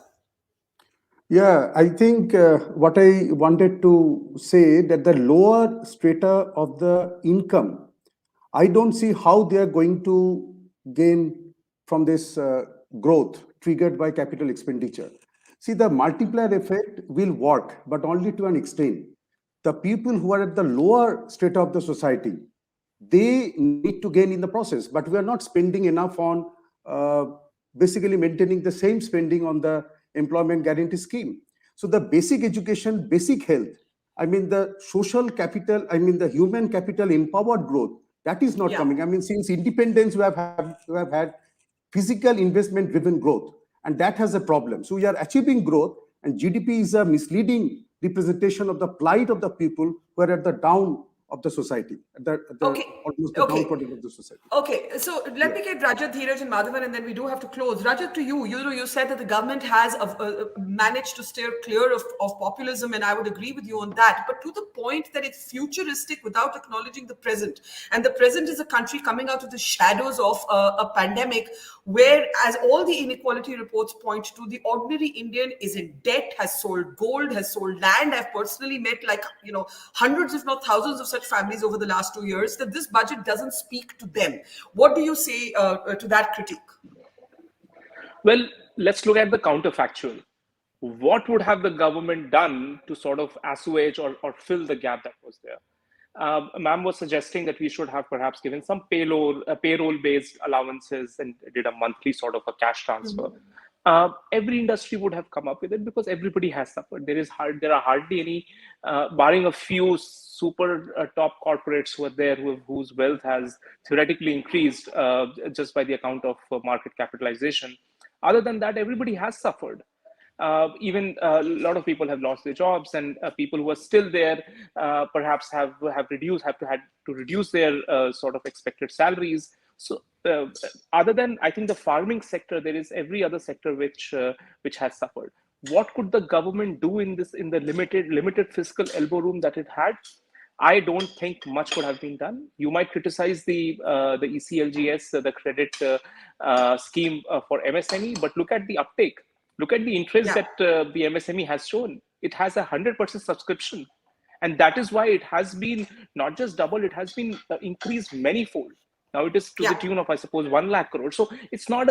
Yeah, I think what I wanted to say that the lower strata of the income, I don't see how they are going to gain from this growth triggered by capital expenditure. See, the multiplier effect will work, but only to an extent. The people who are at the lower strata of the society, they need to gain in the process, but we are not spending enough on basically maintaining the same spending on the employment guarantee scheme. So the basic education, basic health, I mean the social capital, I mean the human capital empowered growth, that is not coming. I mean, since independence, we have had physical investment driven growth, and that has a problem. So we are achieving growth, and GDP is a misleading representation of the plight of the people who are at the down of the society, almost the down product of the society. Okay, so let me get Rajat, Dheeraj, and Madhavan, and then we do have to close. Rajat, to you, you said that the government has managed to steer clear of populism, and I would agree with you on that. But to the point that it's futuristic without acknowledging the present, and the present is a country coming out of the shadows of a pandemic, where, as all the inequality reports point to, the ordinary Indian is in debt, has sold gold, has sold land. I've personally met hundreds, if not thousands, of such families over the last 2 years. That this budget doesn't speak to them. What do you say to that critique? Well, let's look at the counterfactual. What would have the government done to sort of assuage or fill the gap that was there? Ma'am was suggesting that we should have perhaps given some payroll-based allowances and did a monthly sort of a cash transfer. Every industry would have come up with it because everybody has suffered. There are hardly any, barring a few super top corporates who are there whose wealth has theoretically increased just by the account of market capitalization. Other than that, everybody has suffered. Even a lot of people have lost their jobs, and people who are still there perhaps have had to reduce their sort of expected salaries. So other than, I think, the farming sector, there is every other sector which has suffered. What could the government do in the limited fiscal elbow room that it had? I don't think much could have been done. You might criticize the ECLGS, the credit scheme for MSME, but look at the uptake. Look at the interest that the MSME has shown. It has 100% subscription. And that is why it has been not just doubled, it has been increased manyfold. Now it is to the tune of, I suppose, 1 lakh crore. So it's not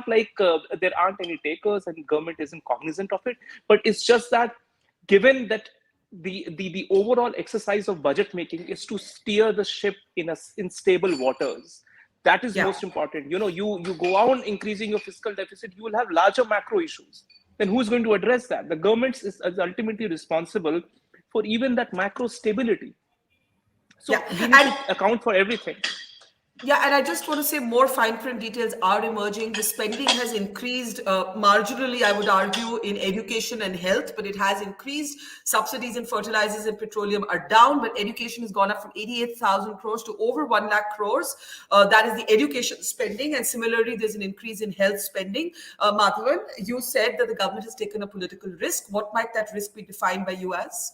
like there aren't any takers and government isn't cognizant of it. But it's just that given that the overall exercise of budget making is to steer the ship in stable waters. That is most important. You go on increasing your fiscal deficit, you will have larger macro issues. Then who's going to address that? The government is ultimately responsible for even that macro stability. So we need to account for everything. Yeah, and I just want to say more fine print details are emerging. The spending has increased marginally, I would argue, in education and health, but it has increased. Subsidies in fertilizers and petroleum are down, but education has gone up from 88,000 crores to over 1 lakh crores. That is the education spending. And similarly, there's an increase in health spending. Madhavan, you said that the government has taken a political risk. What might that risk be defined by you as?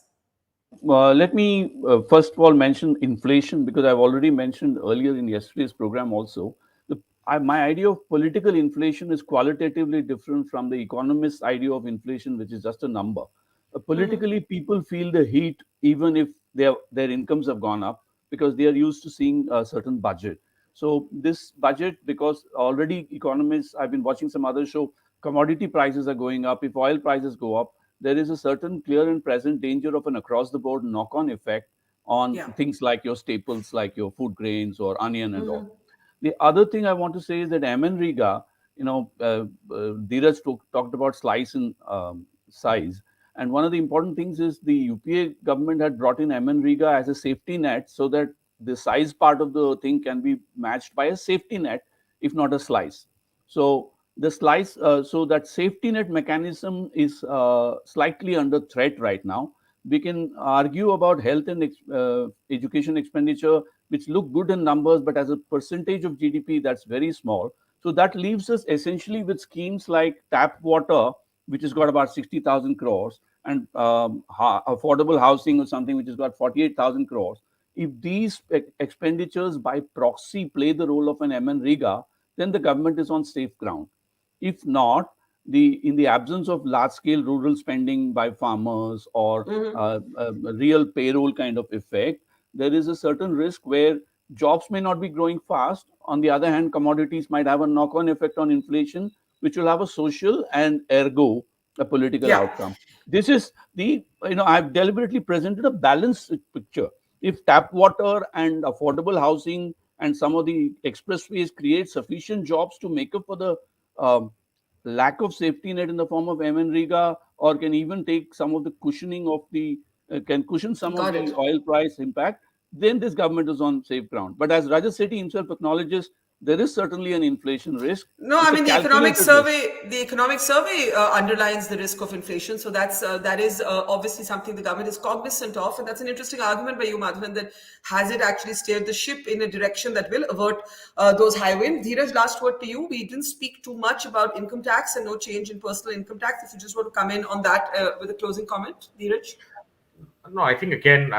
Let me first of all mention inflation, because I've already mentioned earlier in yesterday's program also. My idea of political inflation is qualitatively different from the economist's idea of inflation, which is just a number. Politically, people feel the heat even if their incomes have gone up, because they are used to seeing a certain budget. So this budget, because already economists, I've been watching some other show, commodity prices are going up. If oil prices go up, there is a certain clear and present danger of an across-the-board knock-on effect on things like your staples, like your food grains or onion and all. The other thing I want to say is that MNREGA, Dheeraj talked about slice and size. And one of the important things is the UPA government had brought in MNREGA as a safety net so that the size part of the thing can be matched by a safety net, if not a slice. So the slice, so that safety net mechanism is slightly under threat right now. We can argue about health and education expenditure, which look good in numbers, but as a percentage of GDP, that's very small. So that leaves us essentially with schemes like tap water, which has got about 60,000 crores, and affordable housing or something which has got 48,000 crores. If these expenditures by proxy play the role of an MNREGA, then the government is on safe ground. If not, in the absence of large-scale rural spending by farmers or a real payroll kind of effect, there is a certain risk where jobs may not be growing fast. On the other hand, commodities might have a knock-on effect on inflation, which will have a social and ergo a political outcome. This is I've deliberately presented a balanced picture. If tap water and affordable housing and some of the expressways create sufficient jobs to make up for the lack of safety net in the form of MNREGA, or can even take some of the cushioning of can cushion some of the oil price impact, then this government is on safe ground. But as Rajat Sethi himself acknowledges, there is certainly an inflation risk. No, I mean the economic survey underlines the risk of inflation. So that is obviously something the government is cognizant of, and that's an interesting argument by you, Madhavan, that has it actually steered the ship in a direction that will avert those high winds. Dheeraj, last word to you. We didn't speak too much about income tax and no change in personal income tax. If you just want to come in on that with a closing comment, Dheeraj. No, I think again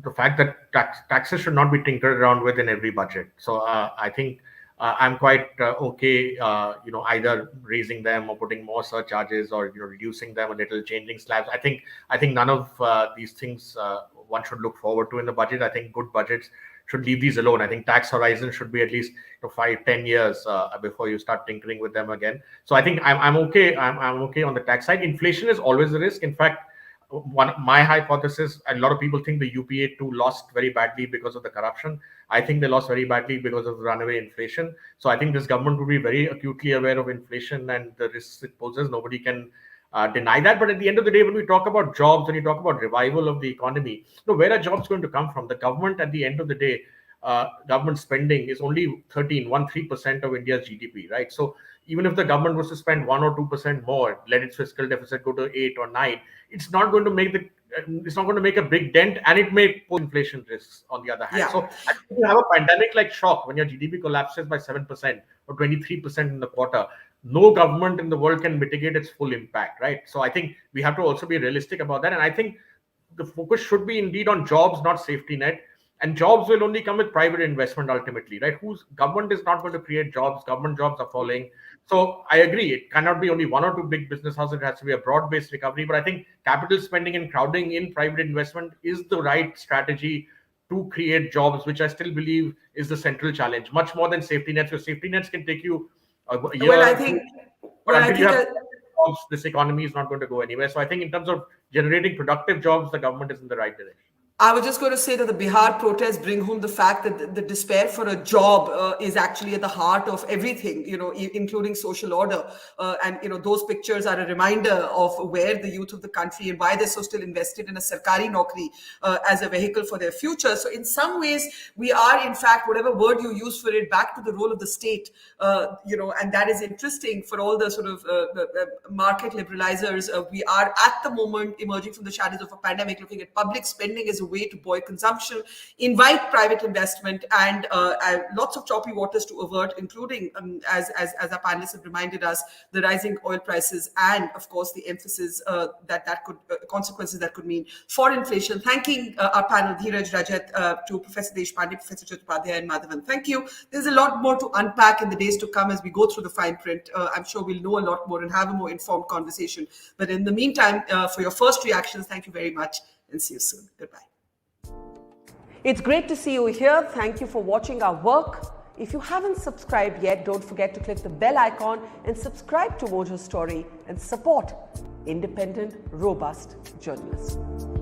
the fact that taxes should not be tinkered around with in every budget. So I think I'm quite okay, either raising them or putting more surcharges or reducing them a little, changing slabs. I think none of these things one should look forward to in the budget. I think good budgets should leave these alone. I think tax horizon should be at least 5-10 years before you start tinkering with them again. So I think I'm okay. I'm okay on the tax side. Inflation is always a risk. In fact, my hypothesis, a lot of people think the UPA 2 lost very badly because of the corruption. I think they lost very badly because of the runaway inflation. So I think this government will be very acutely aware of inflation and the risks it poses. Nobody can deny that. But at the end of the day, when we talk about jobs, when you talk about revival of the economy, where are jobs going to come from? The government, at the end of the day, government spending is only 13% of India's GDP, right? So even if the government was to spend 1 or 2% more, let its fiscal deficit go to 8 or 9, it's not going to make a big dent, and it may pose inflation risks on the other hand. So if you have a pandemic-like shock when your GDP collapses by 7% or 23% in the quarter, no government in the world can mitigate its full impact, right? So I think we have to also be realistic about that. And I think the focus should be indeed on jobs, not safety net. And jobs will only come with private investment ultimately, right? Whose government is not going to create jobs. Government jobs are falling. So I agree, it cannot be only 1 or 2 big business houses. It has to be a broad-based recovery. But I think capital spending and crowding in private investment is the right strategy to create jobs, which I still believe is the central challenge, much more than safety nets. Because safety nets can take you a year. Well, I think jobs, this economy is not going to go anywhere. So I think in terms of generating productive jobs, the government is in the right direction. I was just going to say that the Bihar protests bring home the fact that the despair for a job is actually at the heart of everything, including social order. And those pictures are a reminder of where the youth of the country and why they're so still invested in a sarkari naukri as a vehicle for their future. So in some ways, we are, in fact, whatever word you use for it, back to the role of the state, and that is interesting for all the sort of market liberalizers. We are at the moment emerging from the shadows of a pandemic, looking at public spending as a way to buoy consumption, invite private investment, and lots of choppy waters to avert, including, as our panelists have reminded us, the rising oil prices and, of course, the emphasis that could consequences that could mean for inflation. Thanking our panel, Dheeraj, Rajat, to Professor Deshpande, Professor Chattopadhyay, and Madhavan. Thank you. There's a lot more to unpack in the days to come as we go through the fine print. I'm sure we'll know a lot more and have a more informed conversation. But in the meantime, for your first reactions, thank you very much and see you soon. Goodbye. It's great to see you here. Thank you for watching our work. If you haven't subscribed yet, don't forget to click the bell icon and subscribe to Mojo Story and support independent, robust journalism.